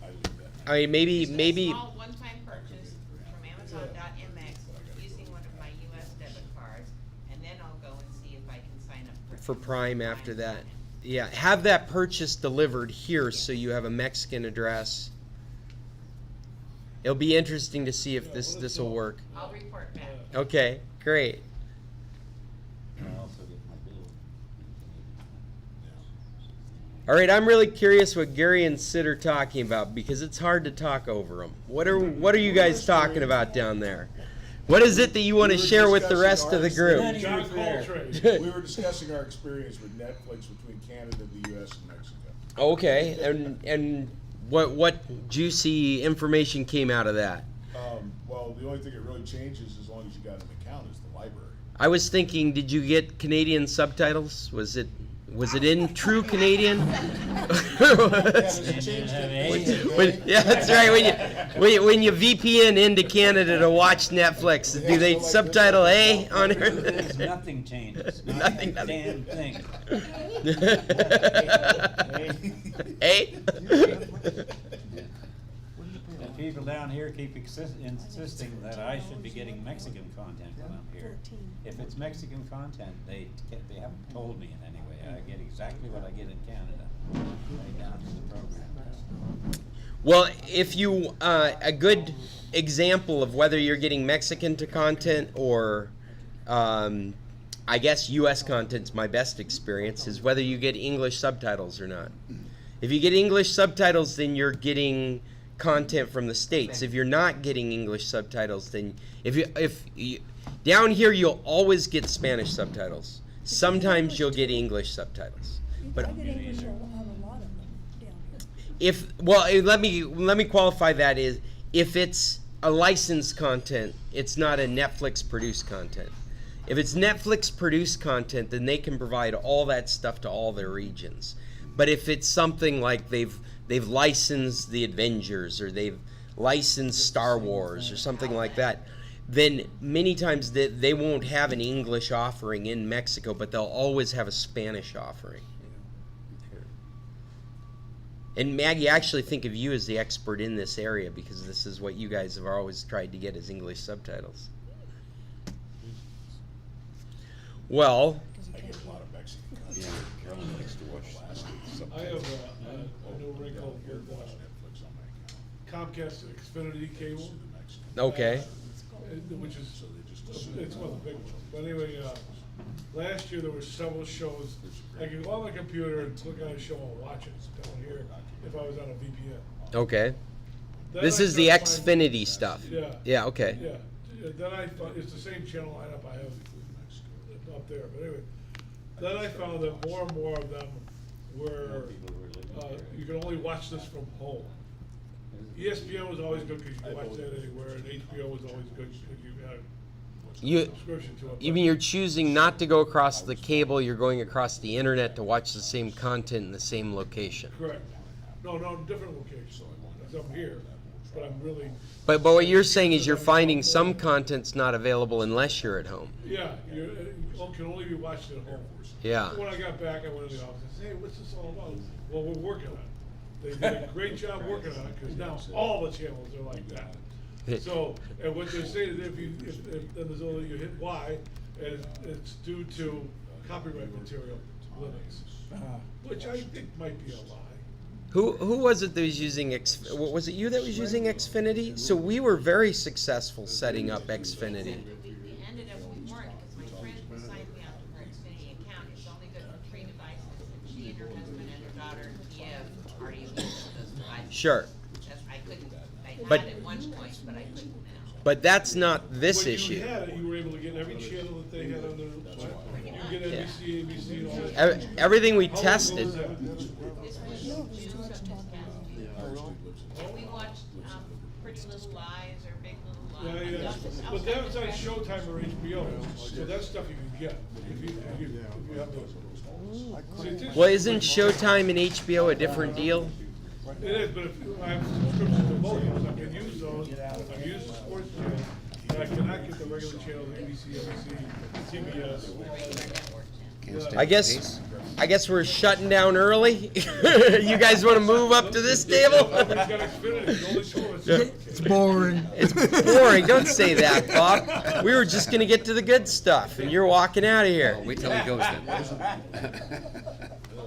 E: I mean, maybe.
O: A small one-time purchase from Amazon.mx using one of my US debit cards, and then I'll go and see if I can sign up
E: For Prime after that. Yeah, have that purchase delivered here so you have a Mexican address. It'll be interesting to see if this will work.
O: I'll report back.
E: Okay, great. All right, I'm really curious what Gary and Sid are talking about because it's hard to talk over them. What are you guys talking about down there? What is it that you want to share with the rest of the group?
H: John Coltrane.
K: We were discussing our experience with Netflix between Canada, the US, and Mexico.
E: Okay, and what juicy information came out of that?
K: Well, the only thing that really changes as long as you got an account is the library.
E: I was thinking, did you get Canadian subtitles? Was it in true Canadian? Yeah, that's right. When you VPN into Canada to watch Netflix, do they subtitle A on it?
M: Nothing changes.
E: Nothing.
M: Not a damn thing.
E: A?
M: And people down here keep insisting that I should be getting Mexican content when I'm here. If it's Mexican content, they haven't told me in any way. I get exactly what I get in Canada, right down to the program.
E: Well, if you, a good example of whether you're getting Mexican to content or, I guess U.S. content's my best experience, is whether you get English subtitles or not. If you get English subtitles, then you're getting content from the States. If you're not getting English subtitles, then if you down here you'll always get Spanish subtitles. Sometimes you'll get English subtitles. But
L: I get English on a lot of them down here.
E: let me qualify that is if it's a licensed content, it's not a Netflix produced content. If it's Netflix produced content, then they can provide all that stuff to all their regions. But if it's something like they've licensed the Avengers or they've licensed Star Wars or something like that, then many times they won't have an English offering in Mexico, but they'll always have a Spanish offering. And Maggie, I actually think of you as the expert in this area because this is what you guys have always tried to get as English subtitles.
K: I
E: Well,
K: get a lot of Mexican content.
D: Yeah, Carolyn likes to watch
H: I have a new wrinkle with
K: Netflix on my account.
H: Comcast Xfinity cable.
E: okay.
H: Which is, it's one of the big ones. But anyway, Last year, there were several shows, I could go on my computer and click on a show and watch it down here if I was on a VPN.
E: Okay.
H: Then
E: This
H: I
E: is the
H: started finding-
E: Xfinity stuff.
H: Yeah.
E: Yeah, okay.
H: Yeah, then I found, it's the same channel lineup I have up there, but anyway. Then I found that more and more of them were, you can only watch this from home. ESPN was always good because you could watch that anywhere, and HBO was always good because you had
E: You,
H: a subscription to it.
E: you mean you're choosing not to go across the cable, you're going across the internet to watch the same content in the same location.
H: Correct. No, different location. I'm here, but I'm really,
E: But what you're saying is you're finding some content's not available unless you're at home.
H: yeah, it can only be watched at home.
E: Yeah.
H: When I got back, I went in the office and said, hey, what's this all about? Well, we're working on it. They did a great job working on it, because now all the channels are like that. So, and what they're saying is if then there's only, you hit Y, and it's due to copyright material limits, which I think might be a lie.
E: Who was it that was using was it you that was using Xfinity? So we were very successful setting up Xfinity.
O: We ended up, we weren't, because my friend who signed me up for her Xfinity account is only good for 3 devices, and she and her husband and her daughter, Kiev, already used those devices.
E: Sure.
O: I couldn't, I
E: But-
O: had at one point, but I couldn't now.
E: But that's not this
H: When
E: issue.
H: you had it, you were able to get every channel that they had on their website. You could get NBC, ABC, and all that.
E: Everything we
H: How long
E: tested.
H: ago was that?
O: This was June of this past year. And we watched, Pretty Little Lies or Big Little Lies.
H: Yeah, yeah, but that was on Showtime or HBO, so that's stuff you can get if you have those. See, it's
E: Well, isn't Showtime and HBO a different deal?
H: It is, but if I have subscriptions to both, of them, I can use those, I can use the sports channel, and I cannot get the regular channels, ABC, NBC, TBS.
D: Can't stand
E: I
D: the
E: guess
D: pace.
E: I guess we're shutting down early. You guys want to move up to this table?
H: Nobody's got Xfinity, the only show is-
I: It's boring.
E: It's boring. Don't say that, Bob. We were just gonna get to the good stuff, and you're walking out of here.
D: Well, wait till he goes then.
O: Well,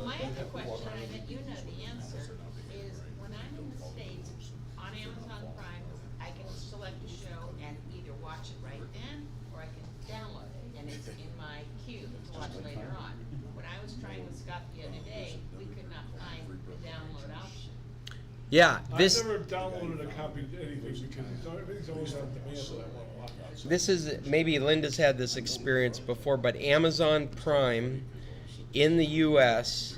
O: my other question, and I bet you know the answer, is when I'm in the States, on Amazon Prime, I can select a show and either watch it right then, or I can download it, and it's in my queue to watch later on. When I was trying with Scott the other day, we could not find the download option.
E: Yeah,
H: I've
E: this
H: never downloaded a copy of anything because everything's always on demand that I want to watch.
E: this is maybe Linda's had this experience before, but Amazon Prime in the U.S.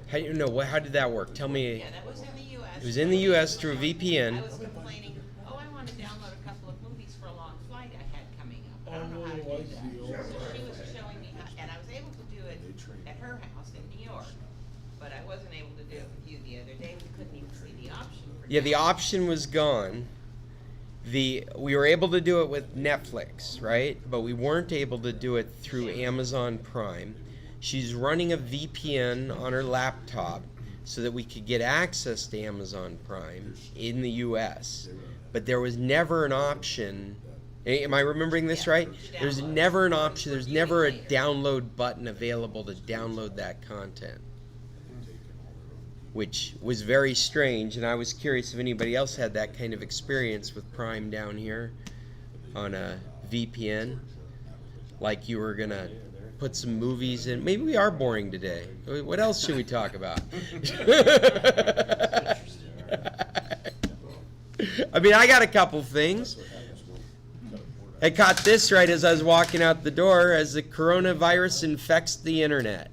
E: How did that work? Tell me.
O: Yeah, that was in the US.
E: It was in the US through a
O: I
E: VPN.
O: was complaining, oh, I want to download a couple of movies for a long flight I had coming up. I don't know how to do that. So she was showing me how, and I was able to do it at her house in New York, but I wasn't able to do it with you the other day. We couldn't even see the option for
E: Yeah, the
O: download.
E: option was gone. We were able to do it with Netflix, right? But we weren't able to do it through Amazon Prime. She's running a VPN on her laptop so that we could get access to Amazon Prime in the US. But there was never an option. Am I remembering this right? There's never an option. There's never a download button available to download that content, which was very strange, and I was curious if anybody else had that kind of experience with Prime down here on a VPN, like you were gonna put some movies in. Maybe we are boring today. What else should we talk about? I mean, I got a couple things. I caught this right as I was walking out the door. As the coronavirus infects the internet,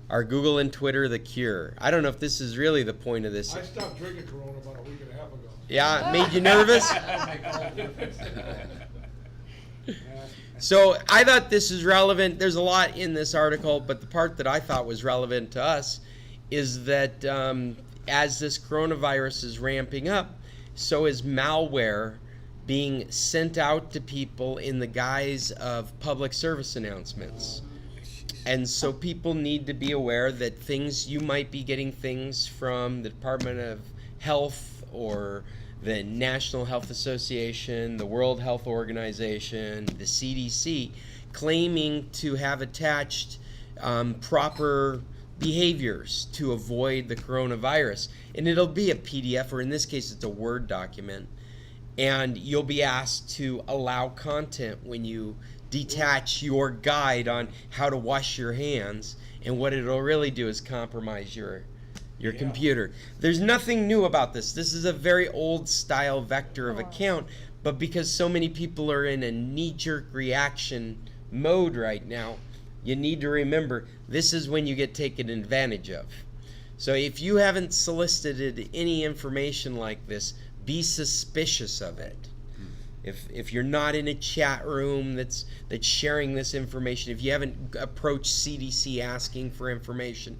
E: are Google and Twitter the cure? I don't know if this is really the point of this.
H: I stopped drinking Corona about a week and a half ago.
E: Yeah, it made you nervous? So I thought this is relevant. There's a lot in this article, but the part that I thought was relevant to us is that as this coronavirus is ramping up, so is malware being sent out to people in the guise of public service announcements. And so people need to be aware that you might be getting things from the Department of Health or the National Health Association, the World Health Organization, the CDC, claiming to have attached proper behaviors to avoid the coronavirus. And it'll be a PDF, or in this case, it's a Word document. And you'll be asked to allow content when you detach your guide on how to wash your hands, and what it'll really do is compromise your computer. There's nothing new about this. This is a very old style vector of account, but because so many people are in a knee-jerk reaction mode right now, you need to remember this is when you get taken advantage of. So if you haven't solicited any information like this, be suspicious of it. If you're not in a chat room that's sharing this information, if you haven't approached CDC asking for information,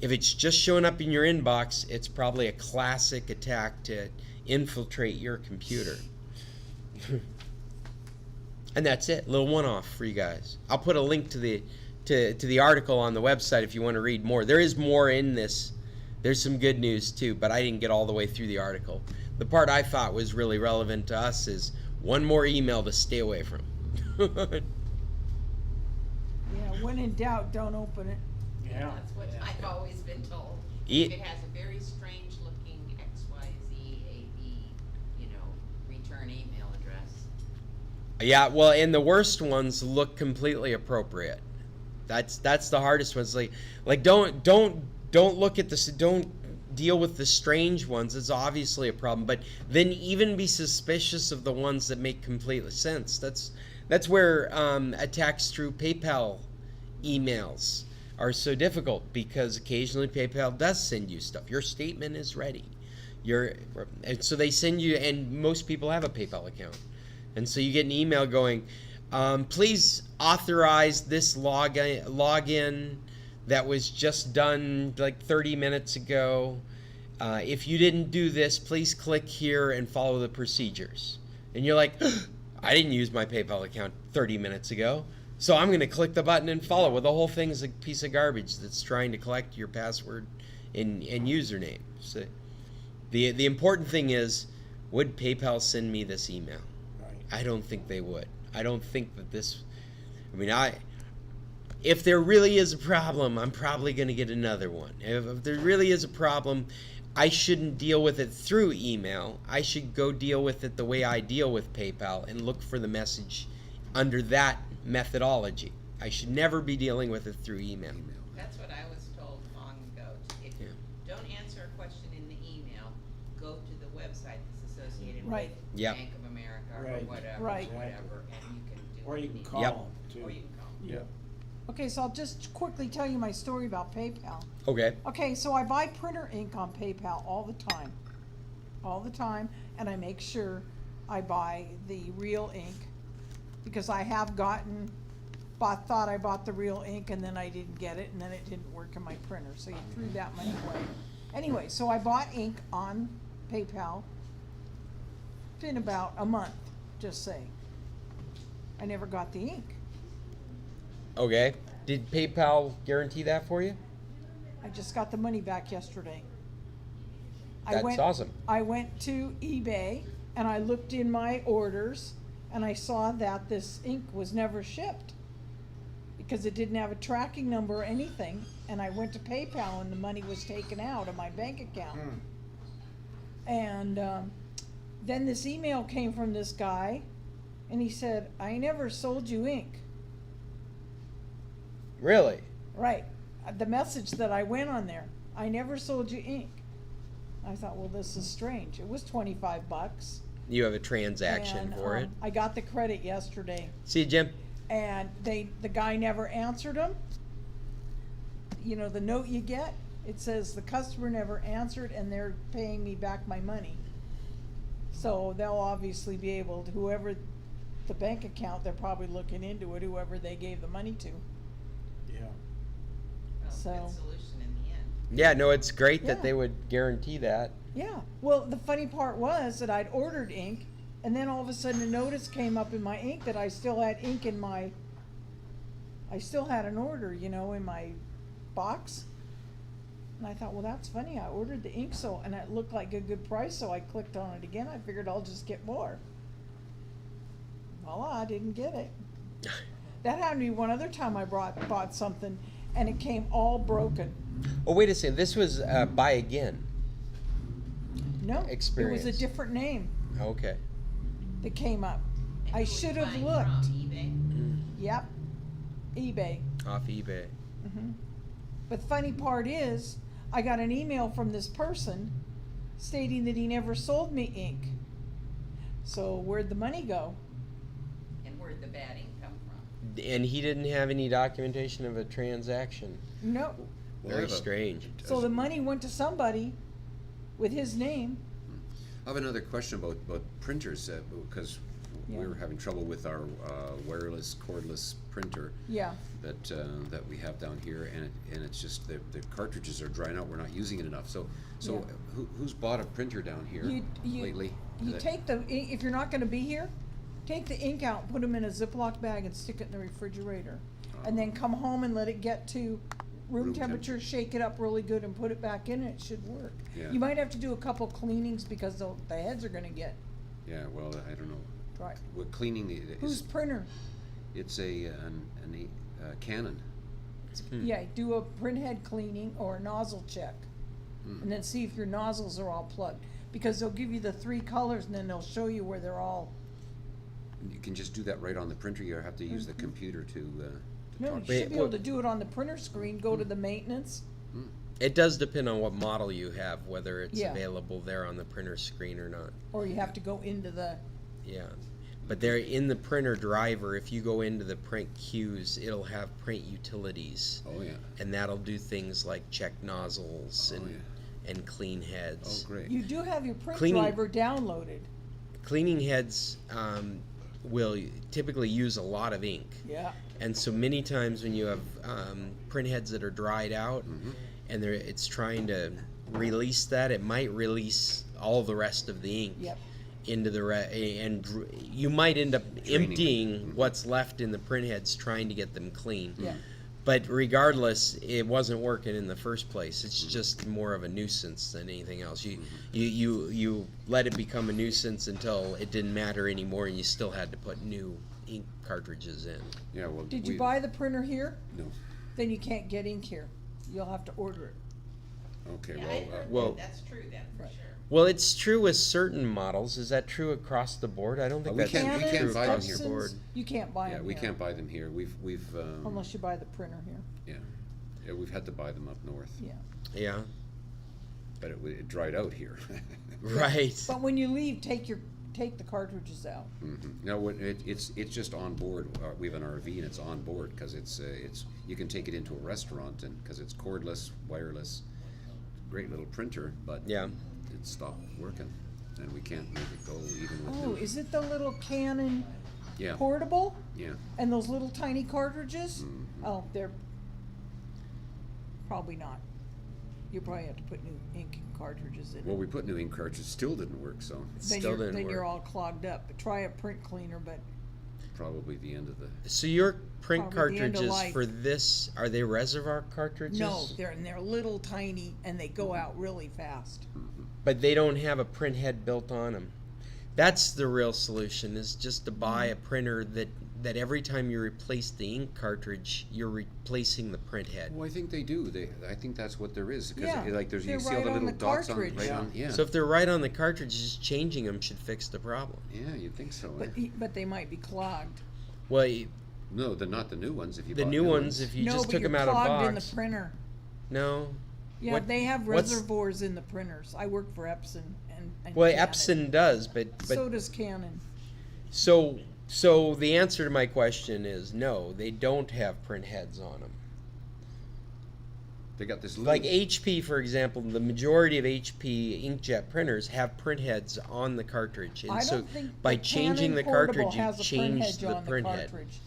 E: if it's just showing up in your inbox, it's probably a classic attack to infiltrate your computer. And that's it, little one-off for you guys. I'll put a link to the article on the website if you want to read more. There is more in this. There's some good news too, but I didn't get all the way through the article. The part I thought was really relevant to us is one more email to stay away from.
C: Yeah, when in doubt, don't open it.
M: Yeah.
O: That's what I've always been told.
E: It-
O: If it has a very strange looking XYZAB, return email address.
E: Yeah, well, and the worst ones look completely appropriate. That's the hardest ones. Like don't look at this. Don't deal with the strange ones. It's obviously a problem. But then even be suspicious of the ones that make complete sense. That's where attacks through PayPal emails are so difficult, because occasionally PayPal does send you stuff. Your statement is ready. And so they send you, and most people have a PayPal account. And so you get an email going, please authorize this login that was just done like 30 minutes ago. If you didn't do this, please click here and follow the procedures. And you're like, I didn't use my PayPal account 30 minutes ago, so I'm going to click the button and follow. Well, the whole thing's a piece of garbage that's trying to collect your password and username. So the important thing is, would PayPal send me this email? I don't think they would. I don't think that this, if there really is a problem, I'm probably going to get another one. If there really is a problem, I shouldn't deal with it through email. I should go deal with it the way I deal with PayPal and look for the message under that methodology. I should never be dealing with it through email.
O: That's what I was told long ago. If you don't answer a question in the email, go to the website that's associated with
C: Right.
E: Yep.
O: Bank of America
M: Right.
O: or whatever,
C: Right.
O: and you can do
M: Or
O: what
M: you
O: you
M: can
O: need.
M: call
E: Yep.
M: them too.
O: Or you can call.
M: Yeah.
C: Okay, so I'll just quickly tell you my story about PayPal.
E: Okay.
C: Okay, so I buy printer ink on PayPal all the time, and I make sure I buy the real ink, because I have thought I bought the real ink and then I didn't get it, and then it didn't work in my printer, so you threw that money away. Anyway, so I bought ink on PayPal. It's been about a month, just saying. I never got the ink.
E: Okay. Did PayPal guarantee that for you?
C: I just got the money back yesterday.
E: That's awesome.
C: I went to eBay and I looked in my orders and I saw that this ink was never shipped because it didn't have a tracking number or anything. And I went to PayPal and the money was taken out of my bank account. And then this email came from this guy and he said, I never sold you ink.
E: Really?
C: Right. The message that I went on there, I never sold you ink. I thought, well, this is strange. It was $25.
E: You have a transaction
C: And,
E: for it.
C: I got the credit yesterday.
E: See you, Jim.
C: And the guy never answered them. You know, the note you get, it says the customer never answered and they're paying me back my money. So they'll obviously be able to, whoever the bank account, they're probably looking into it, whoever they gave the money to.
M: Yeah.
O: Well,
C: So-
O: good solution in the end.
E: Yeah, no, it's great that
C: Yeah.
E: they would guarantee that.
C: Yeah, well, the funny part was that I'd ordered ink, and then all of a sudden a notice came up in my ink that I still had ink in my, I still had an order, you know, in my box. And I thought, well, that's funny, I ordered the ink, so, and it looked like a good price, so I clicked on it again. I figured I'll just get more. Voila, I didn't get it. That happened to me one other time. I bought something, and it came all broken.
E: Oh, wait a second. This was Buy Again.
C: No,
E: Experience.
C: it was a different name
E: Okay.
C: that came up.
O: And
C: I
O: who were you
C: should have
O: buying
C: looked.
O: from, eBay?
C: Yep. eBay.
E: Off eBay.
C: But the funny part is, I got an email from this person stating that he never sold me ink. So where'd the money go?
O: And where'd the bad ink come from?
E: And he didn't have any documentation of a transaction.
C: No.
E: Very strange.
C: So the money went to somebody with his name.
D: I have another question about printers, because
C: Yeah.
D: we were having trouble with our wireless cordless printer
C: Yeah.
D: that we have down here, and it's just the cartridges are drying out. We're not using it enough. So
C: Yeah.
D: who's bought a printer down here lately?
C: You take the, if you're not gonna be here, take the ink out, put them in a Ziploc bag and stick it in the refrigerator. And then come home and let it get to room temperature, shake it up really good and put it back in, and it should work.
D: Yeah.
C: You might have to do a couple cleanings because the heads are gonna get
D: Yeah, well, I don't know.
C: dry.
D: What cleaning
C: Whose printer?
D: It's a Canon.
C: Yeah, do a print head cleaning or a nozzle check. And then see if your nozzles are all plugged. Because they'll give you the 3 colors and then they'll show you where they're all.
D: You can just do that right on the printer. You have to use the computer to
C: No,
D: talk.
C: you should be able to do it on the printer screen, go to the maintenance.
E: It does depend on what model you have, whether it's
C: Yeah.
E: available there on the printer screen or not.
C: Or you have to go into the,
E: Yeah. But they're in the printer driver. If you go into the print queues, it'll have print utilities.
D: Oh, yeah.
E: And that'll do things like check nozzles and clean heads.
D: Oh, great.
C: you do have your print
E: Cleaning-
C: driver downloaded.
E: Cleaning heads will typically use a lot of ink.
C: Yeah.
E: And so many times when you have print heads that are dried out and it's trying to release that, it might release all the rest of the ink
C: Yep.
E: into the you might end up
D: Draining.
E: emptying what's left in the print heads trying to get them clean.
C: Yeah.
E: But regardless, it wasn't working in the first place. It's just more of a nuisance than anything else. You let it become a nuisance until it didn't matter anymore, and you still had to put new ink cartridges in.
D: Yeah, well,
C: Did you buy the printer here?
D: No.
C: Then you can't get ink here. You'll have to order it.
D: Okay,
O: Yeah,
D: well,
O: I heard
E: well-
O: that's true then, for sure.
E: Well, it's true with certain models. Is that true across the board? I don't think
D: we
E: that's
D: can't- we
E: true
D: can't buy them
E: across
D: here.
E: the board.
C: You can't buy
D: yeah,
C: them
D: we
C: here.
D: can't buy them here. We've
C: Unless you buy the printer here.
D: yeah, we've had to buy them up north,
C: Yeah.
E: Yeah.
D: but it dried out here.
E: Right.
C: But when you leave, take the cartridges out.
D: No, it's just on board. We have an RV and it's on board because it's you can take it into a restaurant and because it's cordless, wireless, great little printer, but
E: Yeah.
D: it stopped working and we can't make it go even with
C: Oh,
D: new.
C: is it the little Canon
D: Yeah.
C: portable?
D: Yeah.
C: And those little tiny cartridges? Oh, they're probably not. You probably have to put new ink cartridges in
D: Well,
C: it.
D: we put new ink cartridges, still didn't work, so
C: Then you're all clogged up. But try a print cleaner, but
D: probably the end of the.
E: So your print
C: Probably the end of
E: cartridges
C: life.
E: for this, are they reservoir cartridges?
C: no, they're little tiny and they go out really fast.
E: But they don't have a print head built on them. That's the real solution, is just to buy a printer that every time you replace the ink cartridge, you're replacing the print head.
D: Well, I think they do. I think that's what there is. Because
C: Yeah,
D: like there's,
C: they're
D: you see all
C: right
D: the
C: on
D: little
C: the
D: dots
C: cartridge.
D: on, right on, yeah.
E: So if they're right on the cartridge, just changing them should fix the problem.
D: Yeah, you'd think so.
C: But they might be clogged.
E: Well,
D: No, they're not the new ones. If you
E: the
D: bought
E: new ones, if you
C: no,
E: just
C: but
E: took
C: you're
E: them out of
C: clogged in the
E: box.
C: printer.
E: No.
C: Yeah,
E: What-
C: they have
E: what's-
C: reservoirs in the printers. I work for Epson and
E: Well,
C: Canon.
E: Epson does, but
C: So does Canon.
E: so the answer to my question is no. They don't have print heads on them.
D: They got this little,
E: Like HP, for example, the majority of HP inkjet printers have print heads on the cartridge, and
C: I
E: so
C: don't think
E: by
C: the
E: changing the
C: Canon portable
E: cartridge, you
C: has a print
E: change
C: head
E: the
C: on
E: print head.
C: cartridge.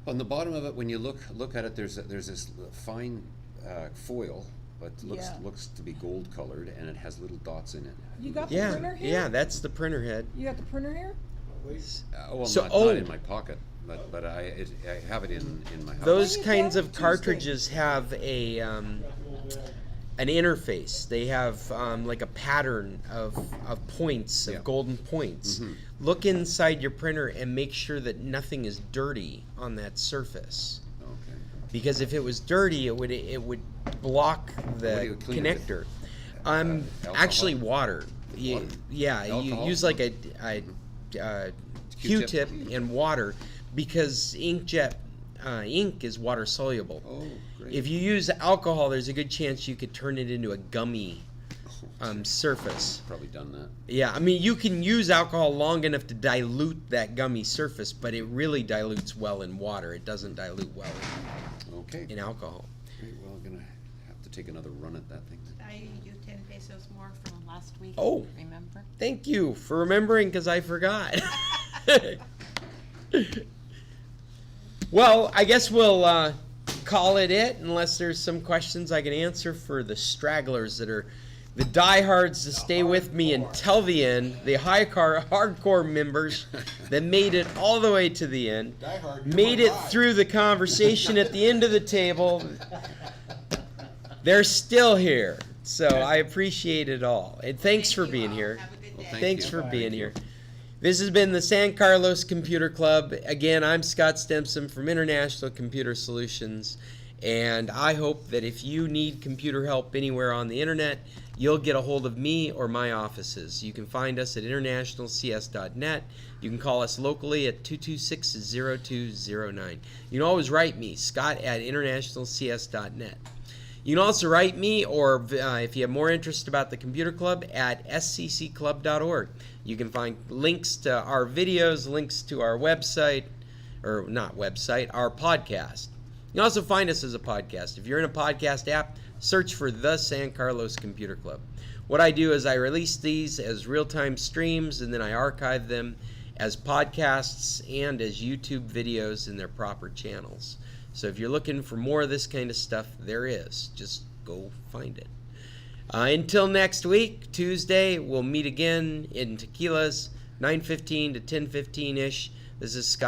D: on the bottom of it. When you look at it, there's this fine foil, but
C: Yeah.
D: looks to be gold colored, and it has little dots in it.
C: You got the
E: Yeah,
C: printer here?
E: yeah, that's the printer head.
C: You got the printer here?
D: Well,
E: So-
D: not in my pocket, but I have it in my house.
E: Those
C: Bring it
E: kinds
C: down
E: of
C: Tuesday.
E: cartridges have an interface. They have like a pattern of points, of
D: Yeah.
E: golden points.
D: Mhm.
E: Look inside your printer and make sure that nothing is dirty on that surface.
D: Okay.
E: Because if it was dirty, it would block
D: What do
E: the
D: you clean it with?
E: connector.
D: Alcohol?
E: Actually, water. Yeah, you
D: Alcohol?
E: use like a
D: Q-tip?
E: Q-tip and water. because inkjet ink is water soluble.
D: Oh, great.
E: If you use alcohol, there's a good chance you could turn it into a gummy surface.
D: Probably done that.
E: Yeah, I mean, you can use alcohol long enough to dilute that gummy surface, but it really dilutes well in water. It doesn't dilute well
D: Okay.
E: in alcohol.
D: Great, well, I'm gonna have to take another run at that thing.
O: I owe you 10 pesos more from last week.
E: Oh.
O: Remember?
E: Thank you for remembering, because I forgot. Well, I guess we'll call it unless there's some questions I can answer for the stragglers that are the diehards to stay with me until the end, the hardcore members that made it all the way to the end, made it through the conversation at the end of the table. They're still here, so I appreciate it all. And thanks for being here.
O: Have a good day.
D: Thank
E: Thanks
D: you.
E: for being here. This has been the San Carlos Computer Club. Again, I'm Scott Stimson from International Computer Solutions, and I hope that if you need computer help anywhere on the internet, you'll get a hold of me or my offices. You can find us at internationalcs.net. You can call us locally at 226-0209. You can always write me, scott@internationalcs.net. You can also write me, or if you have more interest about the computer club, at sccClub.org. You can find links to our videos, links to our website, or not website, our podcast. You can also find us as a podcast. If you're in a podcast app, search for the San Carlos Computer Club. What I do is I release these as real-time streams, and then I archive them as podcasts and as YouTube videos in their proper channels. So if you're looking for more of this kind of stuff, there is. Just go find it. Until next week, Tuesday, we'll meet again in Tequilas, 9:15 to 10:15-ish. This is Scott.